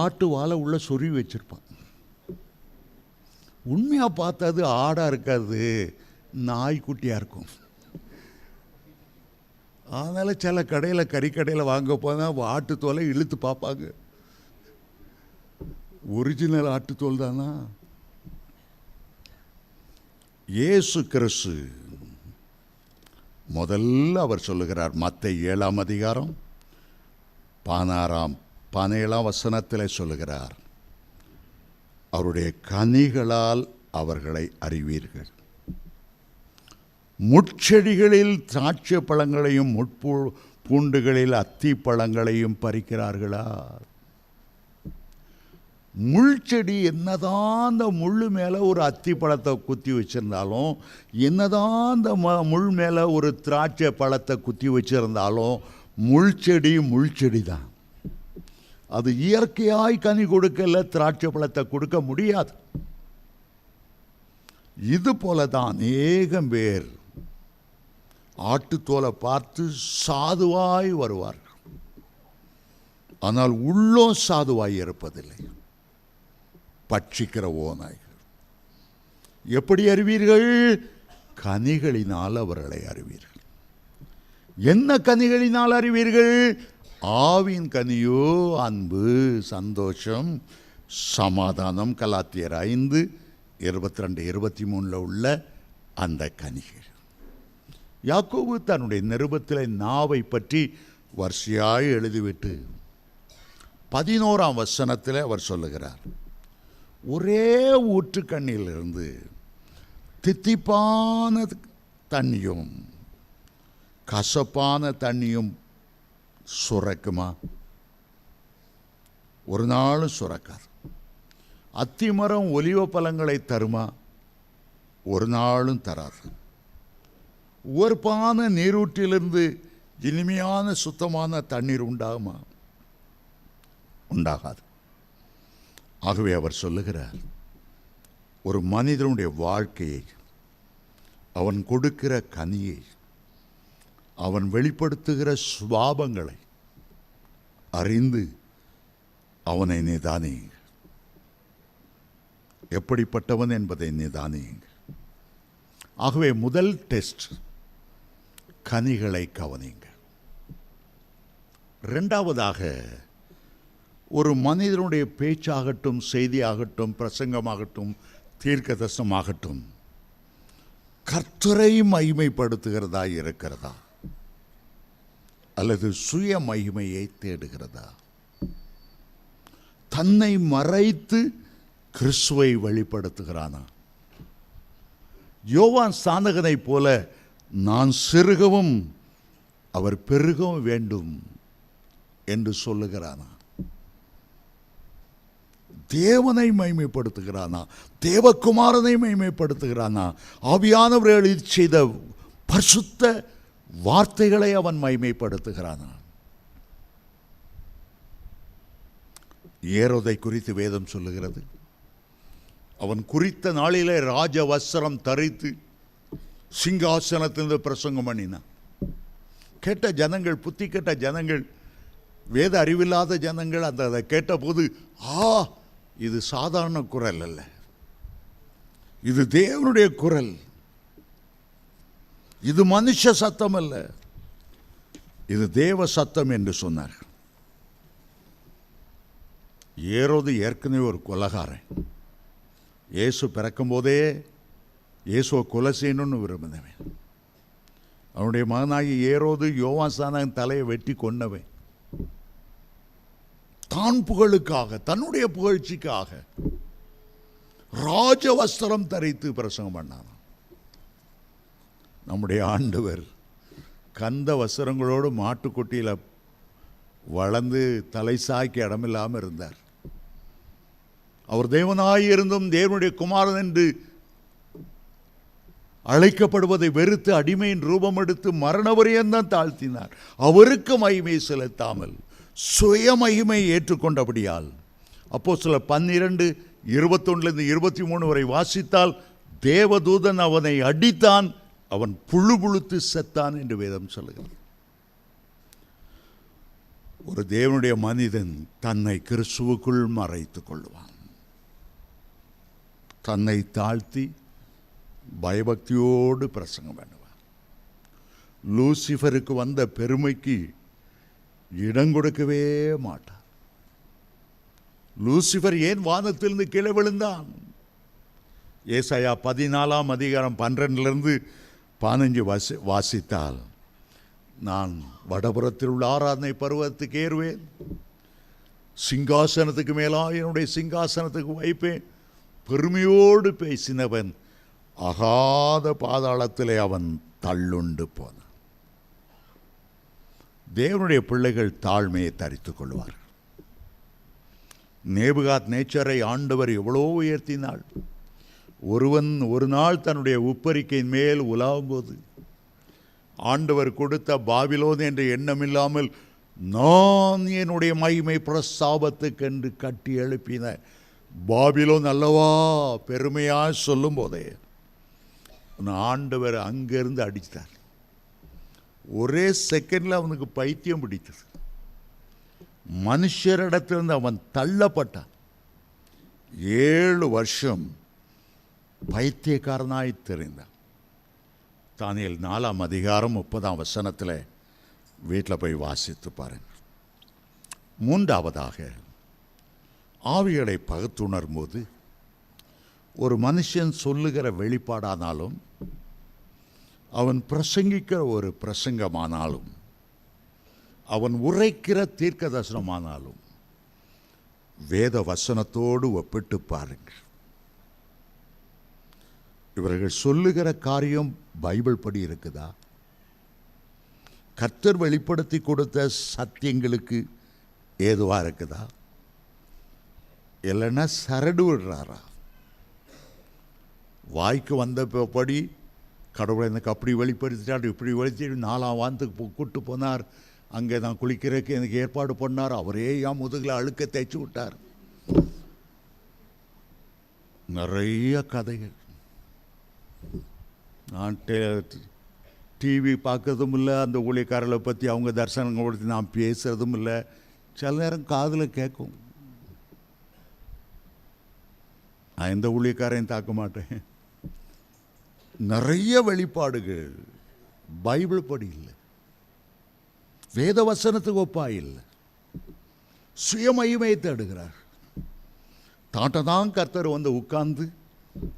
ஆட்டு வாழை உள்ள சொருவி வச்சிருப்பான். உண்மையாக பார்த்தது ஆடாக இருக்காது, நாய்க்குட்டியாக இருக்கும். அதனால் சில கடையில் கறிக்கடையில் வாங்க போனால் ஆட்டுத்தோலை இழுத்து பார்ப்பாங்க. ஒரிஜினல் ஆட்டுத்தோல் தானா? இயேசு கிறிஸ்து முதல்ல அவர் சொல்லுகிறார், மத்தேயு 7ஆம் அதிகாரம் 17ஆம் வசனத்தில் சொல்லுகிறார், அவருடைய கனிகளால் அவர்களை அறிவீர்கள். முட்செடிகளில் திராட்சை பழங்களையும் பூண்டுகளில் அத்தி பழங்களையும் பறிக்கிறார்களா? முள்செடி என்னதான் அந்த முள் மேலே ஒரு அத்தி பழத்தை குத்தி வச்சிருந்தாலும், என்னதான் அந்த முள் மேலே ஒரு திராட்சை பழத்தை குத்தி வச்சிருந்தாலும், முள்செடி தான். அது இயற்கையாய் கனி கொடுக்கல, திராட்சை பழத்தை கொடுக்க முடியாது. இது போல தான் அநேகம் பேர் ஆட்டுத்தோலை பார்த்து சாதுவாய் வருவார்கள், ஆனால் உள்ளோ சாதுவாய் இருப்பதில்லை. பட்சிக்கிற ஓநாய்கள். எப்படி அறிவீர்கள்? கனிகளினால் அவர்களை அறிவீர்கள். என்ன கனிகளினால் அறிவீர்கள்? ஆவின் கனியோ அன்பு, சந்தோஷம், சமாதானம். கலாத்தியர் 5:22-23 உள்ள அந்த கனிகள். யாக்கோபு தன்னுடைய நிருபத்தில் நாவை பற்றி வரிசையாய் எழுதிவிட்டு 11ஆம் வசனத்தில் அவர் சொல்லுகிறார், ஒரே ஊற்றுக்கண்ணிலிருந்து தித்திப்பான தண்ணியும் கசப்பான தண்ணியும் சுரக்குமா? ஒரு நாளும் சுரக்காது. அத்திமரம் ஒலிவ பழங்களை தருமா? ஒரு நாளும் தராது. உவர்ப்பான நீரூற்றிலிருந்து இனிமையான சுத்தமான தண்ணீர் உண்டாகுமா? உண்டாகாது. ஆகவே அவர் சொல்லுகிறார், ஒரு மனிதனுடைய வாழ்க்கையை, அவன் கொடுக்கிற கனியை, அவன் வெளிப்படுத்துகிற சுபாவங்களை அறிந்து அவனை நிதானி. எப்படிப்பட்டவன் என்பதை நிதானியுங்கள். ஆகவே முதல் டெஸ்ட், கனிகளை கவனியுங்கள். இரண்டாவதாக, ஒரு மனிதனுடைய பேச்சாகட்டும், செய்தியாகட்டும், பிரசங்கமாகட்டும், தீர்க்க தரிசனமாகட்டும், கர்த்தரை மகிமைப்படுத்துகிறதா இருக்கிறதா அல்லது சுய மகிமையை தேடுகிறதா? தன்னை மறைத்து கிறிஸ்துவை வெளிப்படுத்துகிறானா? யோவான் ஸ்நானகனைப் போல நான் சிறுகவும் அவர் பெருகவும் வேண்டும் என்று சொல்லுகிறானா? தேவனை மகிமைப்படுத்துகிறானா? தேவகுமாரனை மகிமைப்படுத்துகிறானா? ஆவியானவர்கள் செய்த பரிசுத்த வார்த்தைகளை அவன் மகிமைப்படுத்துகிறானா? ஏரோதை குறித்து வேதம் சொல்லுகிறது, அவன் குறித்த நாளிலே ராஜ வஸ்திரம் தரித்து சிங்காசனத்திலிருந்து பிரசங்கம் பண்ணினான். கேட்ட ஜனங்கள், புத்தி கேட்ட ஜனங்கள், வேத அறிவில்லாத ஜனங்கள் அதை கேட்டபோது, இது சாதாரண குரல் அல்ல, இது தேவனுடைய குரல், இது மனுஷ சத்தம் அல்ல, இது தேவ சத்தம் என்று சொன்னார். ஏரோது ஏற்கனவே ஒரு கொலைகாரன். இயேசு பிறக்கும் போதே இயேசுவை கொலை செய்யணும்னு விரும்பினவன். அவனுடைய மகனாகி ஏரோது யோவான் ஸ்நானகன் தலையை வெட்டி கொன்னவன். தான் புகழுக்காக, தன்னுடைய புகழ்ச்சிக்காக ராஜ வஸ்திரம் தரித்து பிரசங்கம் பண்ணான். நம்முடைய ஆண்டவர் கந்த வஸ்திரங்களோடு மாட்டுக்குட்டியில் வளர்ந்து தலை சாய்க்கு இடமில்லாமல் இருந்தார். அவர் தேவனாயிருந்தும் தேவனுடைய குமாரன் என்று அழைக்கப்படுவதை வெறுத்து அடிமையின் ரூபம் எடுத்து மரணவரையந்தான் தாழ்த்தினார். அவருக்கு மகிமை செலுத்தாமல் சுய மகிமை ஏற்றுக்கொண்டபடியால் அப்போஸ்தலர் 12:21-23 வரை வாசித்தால், தேவதூதன் அவனை அடித்தான், அவன் புழு புழுத்து செத்தான் என்று வேதம் சொல்லுகிறது. ஒரு தேவனுடைய மனிதன் தன்னை கிறிஸ்துவுக்குள் மறைத்துக் கொள்வான். தன்னை தாழ்த்தி பயபக்தியோடு பிரசங்கம் பண்ணுவான். லூசிஃபருக்கு வந்த பெருமைக்கு இடம் கொடுக்கவே மாட்டான். லூசிஃபர் ஏன் வானத்திலிருந்து கீழே விழுந்தான்? ஏசாயா 14:12-15 வாசித்தால், நான் வடபுறத்தில் உள்ள ஆராதனை பருவத்துக்கு ஏறுவேன், சிங்காசனத்துக்கு மேலாக என்னுடைய சிங்காசனத்துக்கு வைப்பேன். பெருமையோடு பேசினவன் அகாத பாதாளத்திலே அவன் தள்ளுண்டு போனான். தேவனுடைய பிள்ளைகள் தாழ்மையை தரித்துக் கொள்வார்கள். நேபுகாத் நேச்சரை ஆண்டவர் எவ்வளோ உயர்த்தினாள். ஒருவன் ஒரு நாள் தன்னுடைய உப்பரிக்கையின் மேல் உலாவும் போது ஆண்டவர் கொடுத்த பாபிலோன் என்ற எண்ணமில்லாமல், நான் என்னுடைய மகிமை பிரஸ்தாபத்துக்கென்று கட்டி எழுப்பின பாபிலோன் அல்லவா பெருமையாக சொல்லும் போதே ஆண்டவர் அங்கிருந்து அடித்தார். ஒரே செகண்டில் அவனுக்கு பைத்தியம் பிடித்தது. மனுஷரிடத்திலிருந்து அவன் தள்ளப்பட்டான். 7 வருஷம் பைத்தியக்காரனாய் தெரிந்தான். தானியேல் 4:30 வீட்டில் போய் வாசித்து பாருங்கள். மூன்றாவதாக, ஆவிகளை பகுத்துணரும் போது ஒரு மனுஷன் சொல்லுகிற வெளிப்பாடானாலும், அவன் பிரசங்கிக்கிற ஒரு பிரசங்கமானாலும், அவன் உரைக்கிற தீர்க்க தரிசனமானாலும் வேத வசனத்தோடு ஒப்பிட்டு பாருங்கள். இவர்கள் சொல்லுகிற காரியம் பைபிள் படி இருக்குதா? கர்த்தர் வெளிப்படுத்தி கொடுத்த சத்தியங்களுக்கு ஏதுவாக இருக்குதா? இல்லைன்னா சரடு விடுறாரா? வாய்க்கு வந்தபடி கடவுளை எனக்கு அப்படி வெளிப்படுத்திட்டார், இப்படி வெளிப்படுத்தி 4ஆம் வானத்துக்கு கூட்டு போனார், அங்கே நான் குளிக்கிறதுக்கு எனக்கு ஏற்பாடு பண்ணார், அவரே என் முதுகில் அழுக்க தேய்ச்சி விட்டார். நிறைய கதைகள். நான் டிவி பார்க்கறதும் இல்லை, அந்த ஊழியக்காரர்களை பற்றி அவங்க தரிசனங்களை பற்றி நான் பேசுகிறதும் இல்லை. சில நேரம் காதில் கேட்கும். நான் எந்த ஊழியக்காரையும் தாக்க மாட்டேன். நிறைய வெளிப்பாடுகள் பைபிள் படி இல்லை, வேத வசனத்துக்கு ஒப்பா இல்லை. சுயமகிமையை தேடுகிறார். தாட்ட தான் கர்த்தர் வந்து உட்கார்ந்து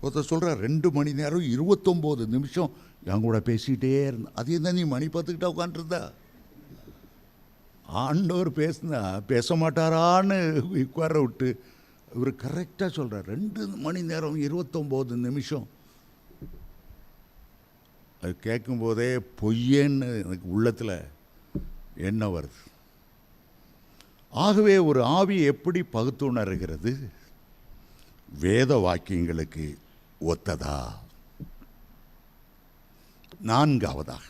ஒருத்தர் சொல்கிறார் 2 மணி நேரம் 29 நிமிஷம் என் கூட பேசிக்கிட்டே இருந்தேன். அது என்ன நீ மணி பார்த்துக்கிட்டா உட்காந்துருந்தா? ஆண்டவர் பேசுனா பேச மாட்டாரான்னு உட்கார விட்டு இவர் கரெக்டாக சொல்கிறார். 2 மணி நேரம் 29 நிமிஷம். அது கேட்கும்போதே பொய்யேன்னு எனக்கு உள்ளத்தில் எண்ணம் வருது. ஆகவே ஒரு ஆவி எப்படி பகுத்துணர்கிறது? வேத வாக்கியங்களுக்கு ஒத்ததா? நான்காவதாக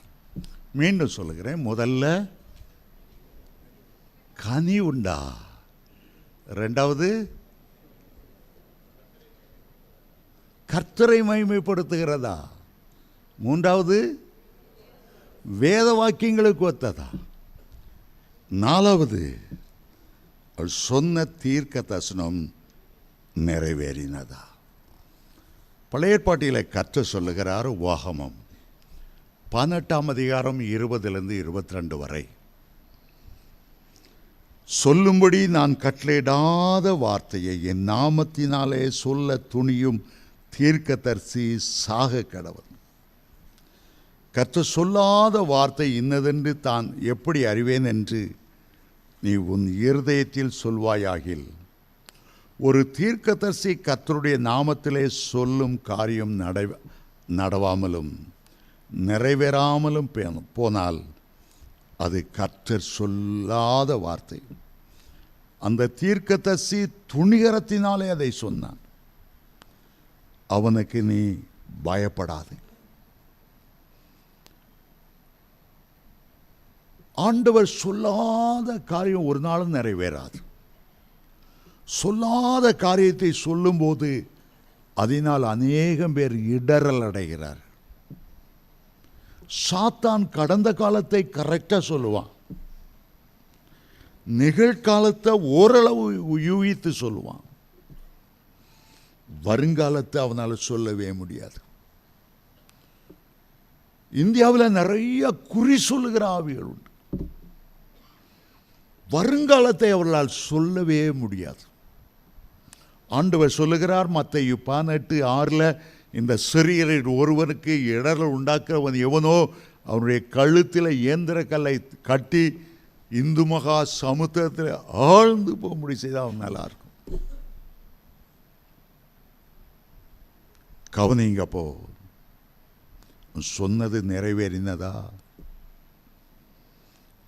மீண்டும் சொல்லுகிறேன், முதல்ல கனி உண்டா, ரெண்டாவது கர்த்தரை மகிமைப்படுத்துகிறதா, மூன்றாவது வேத வாக்கியங்களுக்கு ஒத்ததா, நாலாவது சொன்ன தீர்க்க தரிசனம் நிறைவேறினதா. பழைய ஏற்பாட்டில் கர்த்தர் சொல்லுகிறார், உபாகமம் 18ஆம் அதிகாரம் 20லிருந்து 22 வரை, சொல்லும்படி நான் கட்டளையிடாத வார்த்தையை என் நாமத்தினாலே சொல்ல துணியும் தீர்க்கதரிசி சாக கடவன். கர்த்தர் சொல்லாத வார்த்தை இன்னதென்று தான் எப்படி அறிவேன் என்று நீ உன் இருதயத்தில் சொல்வாயாகில், ஒரு தீர்க்கதரிசி கர்த்தருடைய நாமத்திலே சொல்லும் காரியம் நடவாமலும் நிறைவேறாமலும் போனால் அது கர்த்தர் சொல்லாத வார்த்தை. அந்த தீர்க்கதரிசி துணிகரத்தினாலே அதை சொன்னான். அவனுக்கு நீ பயப்படாது. ஆண்டவர் சொல்லாத காரியம் ஒரு நாளும் நிறைவேறாது. சொல்லாத காரியத்தை சொல்லும்போது அதனால் அநேகம் பேர் இடறல் அடைகிறார். சாத்தான் கடந்த காலத்தை கரெக்டாக சொல்லுவான், நிகழ்காலத்தை ஓரளவு யூகித்து சொல்லுவான், வருங்காலத்தை அவனால் சொல்லவே முடியாது. இந்தியாவில் நிறைய குறி சொல்லுகிற ஆவிகள் உண்டு. வருங்காலத்தை அவர்களால் சொல்லவே முடியாது. ஆண்டவர் சொல்லுகிறார் மத்தேயு 18:6, இந்த சிறியரில் ஒருவனுக்கு இடரல் உண்டாக்குறவன் எவனோ அவனுடைய கழுத்தில் இயந்திர கல்லை கட்டி இந்து மகா சமுத்திரத்தில் ஆழ்ந்து போக முடிவு செய்தால் அவன் நல்லா இருக்கும். கவனிங்கப்போ, சொன்னது நிறைவேறினதா?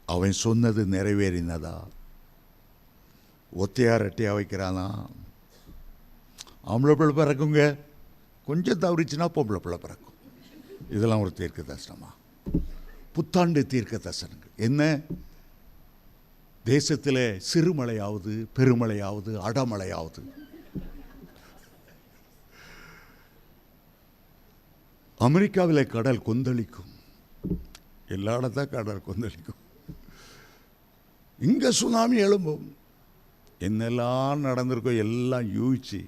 அவன் சொன்னது நிறைவேறினதா? ஒத்தையா ரெட்டையா வைக்கிறானா? ஆம்பளை பிள்ளை பிறக்குங்க, கொஞ்சம் தவறிச்சுன்னா பொம்பளை பிள்ளை பிறக்கும். இதெல்லாம் ஒரு தீர்க்க தரிசனமா? புத்தாண்டு தீர்க்க தரிசனங்கள் என்ன? தேசத்தில் சிறுமழையாவது பெருமழையாவது அடமழையாவது, அமெரிக்காவில் கடல் கொந்தளிக்கும், எல்லா இடத்தான் கடல் கொந்தளிக்கும், இங்கே சுனாமி எழும்பும். என்னெல்லாம் நடந்திருக்கோ எல்லாம் யூகிச்சு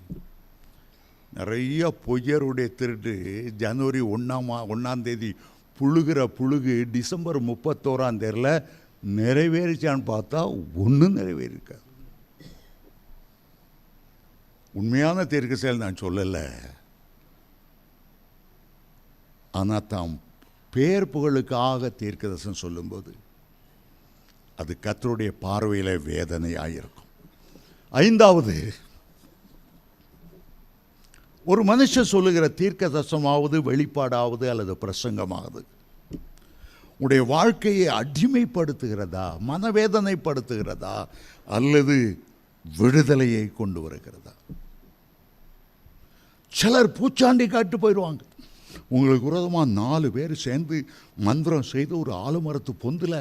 நிறைய பொய்யருடைய திருட்டு ஜனவரி 1ஆம் தேதி புழுகிற புழுகு டிசம்பர் 31ஆம் தேதியில் நிறைவேறிச்சான்னு பார்த்தா ஒன்றும் நிறைவேறிருக்காது. உண்மையான தீர்க்க செயல் நான் சொல்லலை. ஆனால் தாம் பேர் புகழுக்காக தீர்க்க தரிசனம் சொல்லும்போது அது கர்த்தருடைய பார்வையில் வேதனையாயிருக்கும். ஐந்தாவது, ஒரு மனுஷன் சொல்லுகிற தீர்க்க தரிசனமாவது வெளிப்பாடாவது அல்லது பிரசங்கமாவது உடைய வாழ்க்கையை அடிமைப்படுத்துகிறதா, மனவேதனைப்படுத்துகிறதா, அல்லது விடுதலையை கொண்டு வருகிறதா? சிலர் பூச்சாண்டி காட்டு போயிடுவாங்க. உங்களுக்கு விரோதமாக 4 பேர் சேர்ந்து மந்திரம் செய்து ஒரு ஆலமரத்து பொந்தில்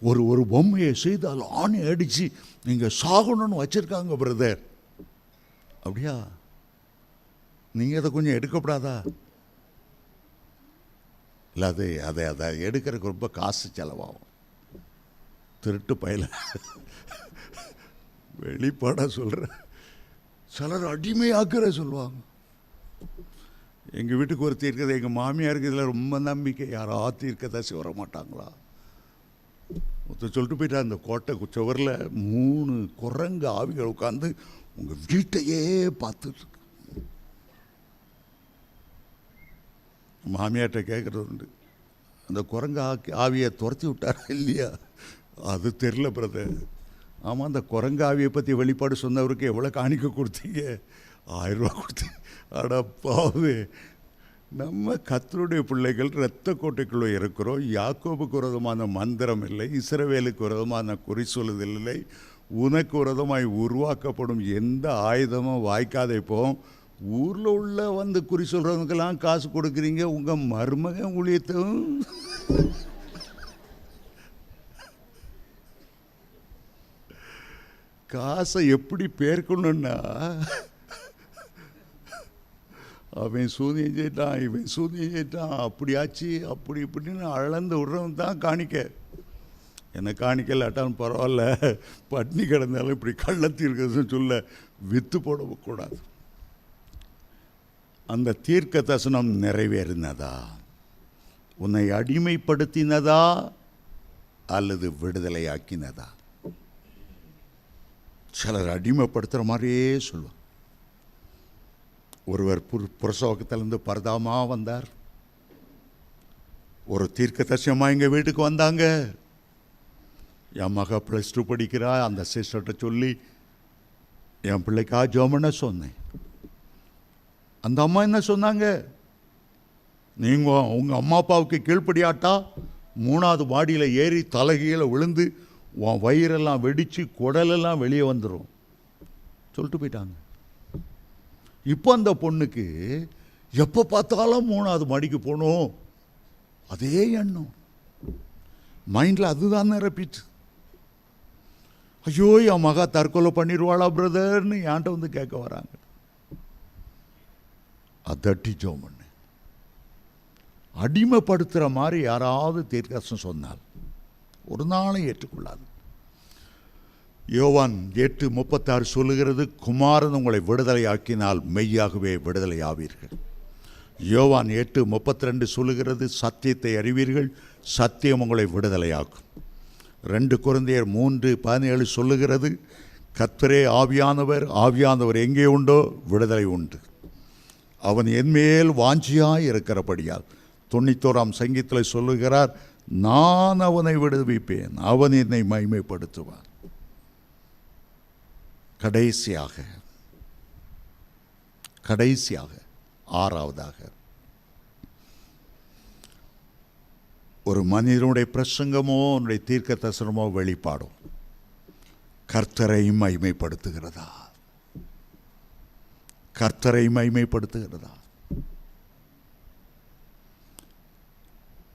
ஒரு பொம்மையை செய்து அதில் ஆணி அடித்து நீங்கள் சாகணும்னு வச்சுருக்காங்க பிரதர். அப்படியா? நீங்கள் அதை கொஞ்சம் எடுக்கப்படாதா? இல்லை, அதை எடுக்கிறதுக்கு ரொம்ப காசு செலவாகும். திருட்டு பயில வெளிப்பாடாக சொல்கிற சிலர் அடிமையாக்குற சொல்லுவாங்க. எங்கள் வீட்டுக்கு ஒரு தீர்க்கதை, எங்கள் மாமியாருக்கு இதில் ரொம்ப நம்பிக்கை, யாராவது தீர்க்கதரிசி வர மாட்டாங்களா ஒருத்தர் சொல்லிட்டு போயிட்டா, அந்த கோட்டை சுவரில் 3 குரங்கு ஆவிகள் உட்காந்து உங்கள் வீட்டையே பார்த்துட்டு. மாமியார்கிட்ட கேட்குறது உண்டு, அந்த குரங்கு ஆவியை துரத்தி விட்டாரா இல்லையா? அது தெரில பிரதர். ஆமாம், அந்த குரங்கு ஆவியை பற்றி வெளிப்பாடு சொன்னவருக்கு எவ்வளோ காணிக்க கொடுத்தீங்க? 1000 ரூபா கொடுத்தீங்க. அடப்பாவே, நம்ம கர்த்தருடைய பிள்ளைகள் இரத்த கோட்டைக்குள்ளே இருக்கிறோம். யாக்கோபுக்கு விரோதமான மந்திரம் இல்லை, இஸ்ரவேலுக்கு விரோதமான குறி சொல்லுதல் இல்லை, உனக்கு விரோதமாய் உருவாக்கப்படும் எந்த ஆயுதமும் வாய்க்காதே போம். ஊரில் உள்ள வந்து குறி சொல்கிறவங்களுக்கெல்லாம் காசு கொடுக்குறீங்க, உங்கள் மருமகன் ஊழியத்தும் காசை எப்படி பேர்க்கணுன்னா, அவன் சூனியம் செய்யிட்டான், இவன் சூனியம் செய்யிட்டான், அப்படியாச்சு அப்படி இப்படின்னு அளந்து விடுறவன் தான் காணிக்க. என்னை காணிக்கலாட்டாலும் பரவாயில்ல, பட்னி கிடந்தாலும் இப்படி கள்ளத்தீர்க்கன்னு சொல்ல வித்து போடக்கூடாது. அந்த தீர்க்க தரிசனம் நிறைவேறினதா? உன்னை அடிமைப்படுத்தினதா அல்லது விடுதலையாக்கினதா? சிலர் அடிமைப்படுத்துகிற மாதிரியே சொல்லுவார். ஒருவர் புரசவகத்திலேருந்து பரதாமா வந்தார். ஒரு தீர்க்க தரிசனமாக எங்கள் வீட்டுக்கு வந்தாங்க. என் மக +2 படிக்கிறா. அந்த சிஸ்டர்கிட்ட சொல்லி என் பிள்ளைக்கா ஜோமனை சொன்னேன். அந்த அம்மா என்ன சொன்னாங்க, நீங்கள் உங்கள் அம்மா அப்பாவுக்கு கீழ்ப்படியாட்டா 3வது மாடியில் ஏறி தலைகீழ விழுந்து உன் வயிறெல்லாம் வெடித்து குடலெல்லாம் வெளியே வந்துடும் சொல்லிட்டு போயிட்டாங்க. இப்போ அந்த பொண்ணுக்கு எப்போ பார்த்தாலும் 3வது மாடிக்கு போகணும், அதே எண்ணம் மைண்டில் அதுதான் நிரப்பிட்டு. ஐயோ, என் மகா தற்கொலை பண்ணிடுவாளா பிரதர்னு என்கிட்ட வந்து கேட்க வராங்க. அதட்டி ஜோம் பண்ணு. அடிமைப்படுத்துகிற மாதிரி யாராவது தீர்க்கதரிசனம் சொன்னால் ஒரு நாளும் ஏற்றுக்கொள்ளாது. யோவான் 8:36 சொல்லுகிறது, குமாரன் உங்களை விடுதலையாக்கினால் மெய்யாகவே விடுதலை ஆவீர்கள். யோவான் 8:32 சொல்லுகிறது, சத்தியத்தை அறிவீர்கள், சத்தியம் உங்களை விடுதலையாக்கும். 2 கொரிந்தியர் 3:17 சொல்லுகிறது, கர்த்தரே ஆவியானவர், ஆவியானவர் எங்கே உண்டோ விடுதலை உண்டு. அவன் என்மேல் வாஞ்சியாய் இருக்கிறபடியால் 91ஆம் சங்கீதத்தில் சொல்லுகிறார், நான் அவனை விடுவிப்பேன், அவன் என்னை மகிமைப்படுத்துவான். கடைசியாக 6வதாக, ஒரு மனிதனுடைய பிரசங்கமோ அவனுடைய தீர்க்க தரிசனமோ வெளிப்பாடும் கர்த்தரை மகிமைப்படுத்துகிறதா? கர்த்தரை மகிமைப்படுத்துகிறதா?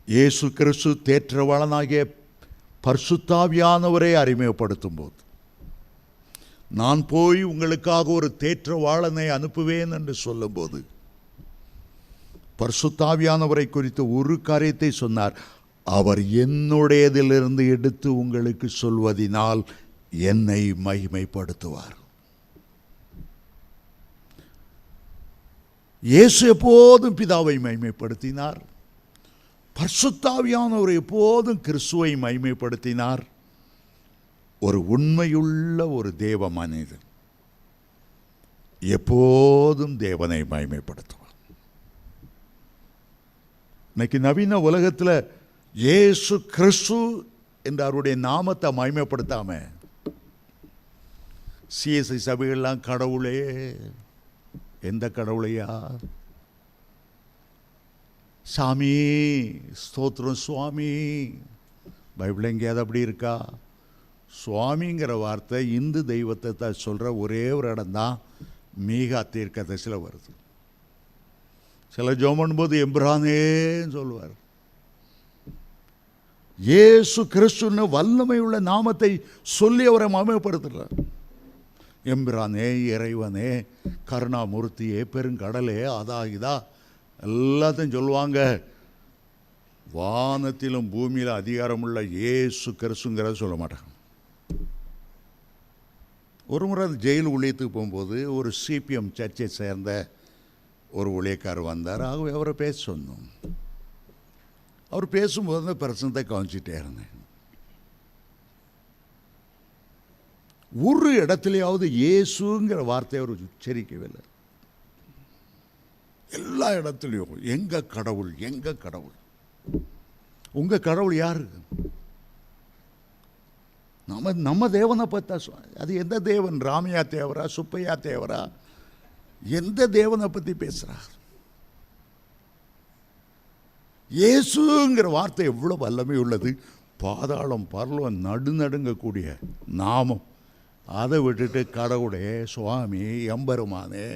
இயேசு கிறிஸ்து தேற்றவாளனாகிய பரிசுத்தாவியானவரை அறிமுகப்படுத்தும் போது, நான் போய் உங்களுக்காக ஒரு தேற்றவாளனை அனுப்புவேன் என்று சொல்லும்போது பரிசுத்தாவியானவரை குறித்து ஒரு காரியத்தை சொன்னார். அவர் என்னுடையதிலிருந்து எடுத்து உங்களுக்கு சொல்வதினால் என்னை மகிமைப்படுத்துவார். இயேசு எப்போதும் பிதாவை மகிமைப்படுத்தினார். பரிசுத்தாவியானவர் எப்போதும் கிறிஸ்துவை மகிமைப்படுத்தினார். ஒரு உண்மையுள்ள ஒரு தேவ மனிதன் எப்போதும் தேவனை மகிமைப்படுத்துவார். இன்னைக்கு நவீன உலகத்தில் இயேசு கிறிஸ்து என்ற அவருடைய நாமத்தை மகிமைப்படுத்தாம சிஎஸ்ஐ சபைகள்லாம் கடவுளே, எந்த கடவுளையா? சாமி ஸ்தோத்திரம் சுவாமி. பைபிள் எங்கேயாவது அப்படி இருக்கா? சுவாமிங்கிற வார்த்தை இந்து தெய்வத்தை தான் சொல்கிற ஒரே ஒரு இடம் தான் மீகா தீர்க்கதரிசியில் வருது. சில ஜெபம் பண்ணும்போது எம்பிரானேன்னு சொல்லுவார். இயேசு கிறிஸ்துன்னு வல்லமை உள்ள நாமத்தை சொல்லி அவரை மகிமைப்படுத்துகிறார். எம்பிரானே, இறைவனே, கருணாமூர்த்தியே, பெருங்கடலே, அதா இதா எல்லாத்தையும் சொல்லுவாங்க. வானத்திலும் பூமியில் அதிகாரமுள்ள இயேசு கிறிஸ்துங்கிறத சொல்ல மாட்டாங்க. ஒரு முறை அது ஜெயில் ஊழியத்துக்கு போகும்போது ஒரு சிபிஎம் சர்ச்சை சேர்ந்த ஒரு ஊழியக்காரர் வந்தார். ஆகவே அவரை பேச சொன்னோம். அவர் பேசும்போது அந்த பிரச்சனத்தை கவனிச்சிட்டே இருந்தேன். ஒரு இடத்துலையாவது இயேசுங்கிற வார்த்தையை அவர் உச்சரிக்கவே இல்லை. எல்லா இடத்துலையும் எங்க கடவுள், எங்க கடவுள், உங்க கடவுள் யாரு? நம்ம தேவனை பார்த்தா அது எந்த தேவன்? ராமையா தேவரா, சுப்பையா தேவரா, எந்த தேவனை பற்றி பேசுகிறார்? இயேசுங்கிற வார்த்தை எவ்வளோ வல்லமை உள்ளது. பாதாளம் பரலோகம் நடுநடுங்கக்கூடிய நாமம். அதை விட்டுட்டு கடவுளே, சுவாமி, எம்பெருமானே,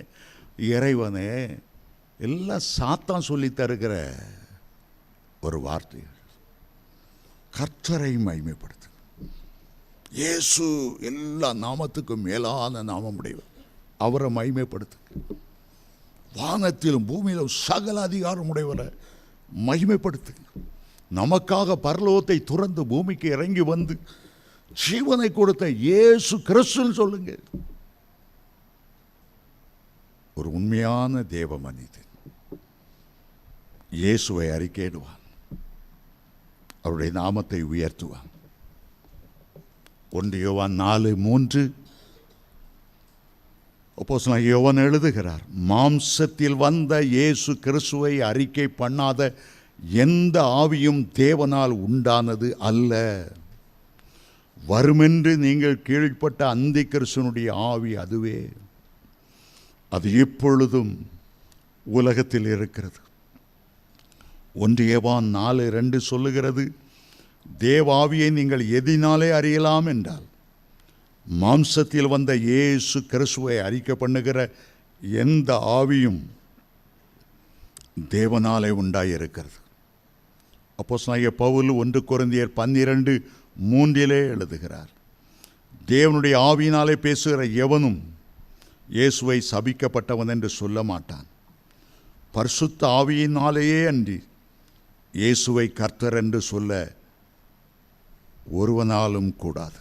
இறைவனே எல்லாம் சாத்தான் சொல்லி தருகிற ஒரு வார்த்தை. கர்த்தரை மகிமைப்படுத்து. இயேசு எல்லா நாமத்துக்கும் மேலான நாமம் உடையவர். அவரை மகிமைப்படுத்து. வானத்திலும் பூமியிலும் சகல அதிகாரம் உடையவரை மகிமைப்படுத்து. நமக்காக பரலோகத்தை துறந்து பூமிக்கு இறங்கி வந்து ஜீவனை கொடுத்த இயேசு கிறிஸ்துன்னு சொல்லுங்க. ஒரு உண்மையான தேவ மனிதன் இயேசுவை அறிக்கையிடுவான், அவருடைய நாமத்தை உயர்த்துவான். 1 யோவான் 4:3 அப்போஸ்தலனாகிய யோவான் எழுதுகிறார், மாம்சத்தில் வந்த இயேசு கிறிஸ்துவை அறிக்கை பண்ணாத எந்த ஆவியும் தேவனால் உண்டானது அல்ல. வருமென்று நீங்கள் கீழ்ப்பட்ட அந்தி கிறிஸ்துவனுடைய ஆவி அதுவே. அது இப்பொழுதும் உலகத்தில் இருக்கிறது. 1 யோவான் 4:2 சொல்லுகிறது, தேவாவியை நீங்கள் எதினாலே அறியலாம் என்றால் மாம்சத்தில் வந்த இயேசு கிறிஸ்துவை அறிக்கை பண்ணுகிற எந்த ஆவியும் தேவனாலே உண்டாயிருக்கிறது. அப்போஸ்தலனாகிய பவுல் 1 கொரிந்தியர் 12:3 எழுதுகிறார், தேவனுடைய ஆவியினாலே பேசுகிற எவனும் இயேசுவை சபிக்கப்பட்டவன் என்று சொல்ல மாட்டான். பரிசுத்த ஆவியினாலேயே அன்றி இயேசுவை கர்த்தர் என்று சொல்ல ஒருவனாலும் கூடாது.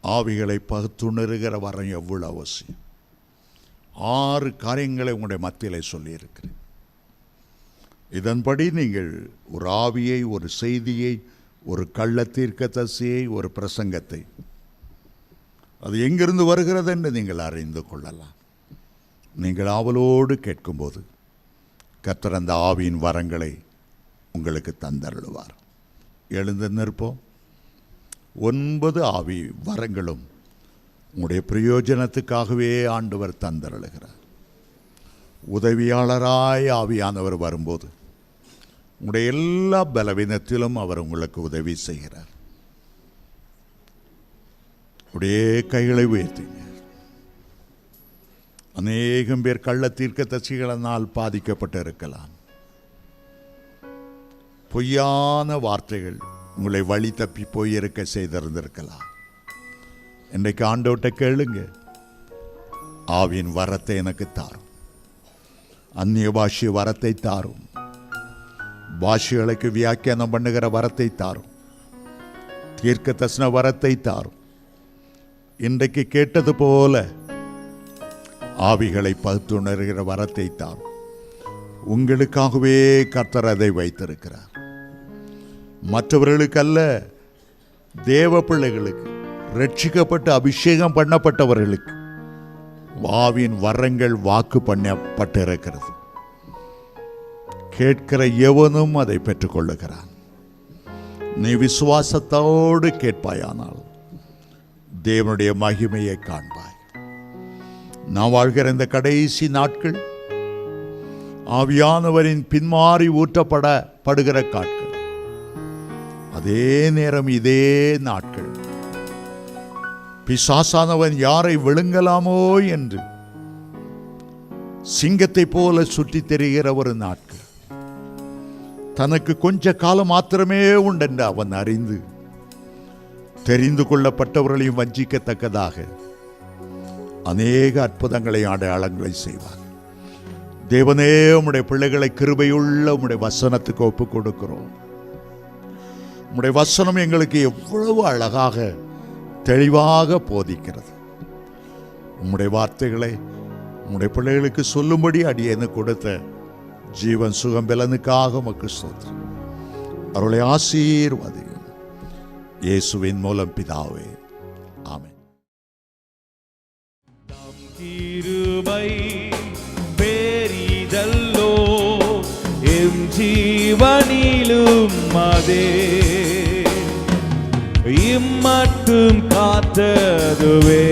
ஆவிகளை பகுத்துணர்கிற வரம் எவ்வளவு அவசியம். 6 காரியங்களை உங்களுடைய மத்தியிலே சொல்லியிருக்கிறேன். இதன்படி நீங்கள் ஒரு ஆவியை, ஒரு செய்தியை, ஒரு கள்ள தீர்க்கதரிசியை, ஒரு பிரசங்கத்தை, அது எங்கிருந்து வருகிறது என்று நீங்கள் அறிந்து கொள்ளலாம். நீங்கள் ஆவலோடு கேட்கும்போது கர்த்தர் அந்த ஆவியின் வரங்களை உங்களுக்கு தந்தருளுவார். எழுந்து நிற்போம். 9 ஆவி வரங்களும் உங்களுடைய பிரயோஜனத்துக்காகவே ஆண்டவர் தந்தருளுகிறார். உதவியாளராய் ஆவியானவர் வரும்போது உங்களுடைய எல்லா பலவீனத்திலும் அவர் உங்களுக்கு உதவி செய்கிறார். உடைய கைகளை உயர்த்திங்க. அநேகம் பேர் கள்ள தீர்க்கதரிசிகளினால் பாதிக்கப்பட்டு இருக்கலாம். பொய்யான வார்த்தைகள் உங்களை வழி தப்பி போயிருக்க செய்திருந்திருக்கலாம். இன்றைக்கு ஆண்டவர்கிட்ட கேளுங்க, ஆவியின் வரத்தை எனக்கு தாரும், அந்நிய பாஷை வரத்தை தாரும், பாஷைகளுக்கு வியாக்கியானம் பண்ணுகிற வரத்தை தாரும், தீர்க்க தரிசன வரத்தை தாரும். இன்றைக்கு கேட்டது போல ஆவிகளை பகுத்துணர்கிற வரத்தை தாரும். உங்களுக்காகவே கர்த்தர் அதை வைத்திருக்கிறார். மற்றவர்களுக்கு அல்ல, தேவ பிள்ளைகளுக்கு, ரட்சிக்கப்பட்டு அபிஷேகம் பண்ணப்பட்டவர்களுக்கு ஆவியின் வரங்கள் வாக்கு பண்ணப்பட்டிருக்கிறது. கேட்கிற எவனும் அதை பெற்றுக்கொள்ளுகிறான். நீ விசுவாசத்தோடு கேட்பாயானால் தேவனுடைய மகிமையை காண்பாய். நான் வாழ்கிற இந்த கடைசி நாட்கள் ஆவியானவரின் பின்மாறி ஊற்றப்படுகிற காட்கள். அதே நேரம் இதே நாட்கள் பிசாசானவன் யாரை விழுங்கலாமோ என்று சிங்கத்தை போல சுற்றி தெரிகிற ஒரு நாட்கள். தனக்கு கொஞ்ச காலம் மாத்திரமே உண்டென்று அவன் அறிந்து தெரிந்து கொள்ளப்பட்டவர்களையும் வஞ்சிக்கத்தக்கதாக அநேக அற்புதங்களை, அடையாளங்களை செய்வார். தேவனே, உம்முடைய பிள்ளைகளை கிருபையுள்ள உம்முடைய வசனத்துக்கு ஒப்புக் கொடுக்கிறோம். உம்முடைய வசனம் எங்களுக்கு எவ்வளவு அழகாக தெளிவாக போதிக்கிறது. உம்முடைய வார்த்தைகளை உம்முடைய பிள்ளைகளுக்கு சொல்லும்படி அடியேன்னு கொடுத்த ஜீவன் சுகம் பலனுக்காக உமக்கு ஸ்தோத்திரம். அவர்களை ஆசீர்வதியும் இயேசுவின் மூலம் பிதாவே, ஆமென். கிருபை பெரிதல்லோ எம் ஜீவனிலும் அதே இம்மட்டும் காத்ததுவே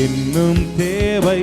இன்னும் தேவை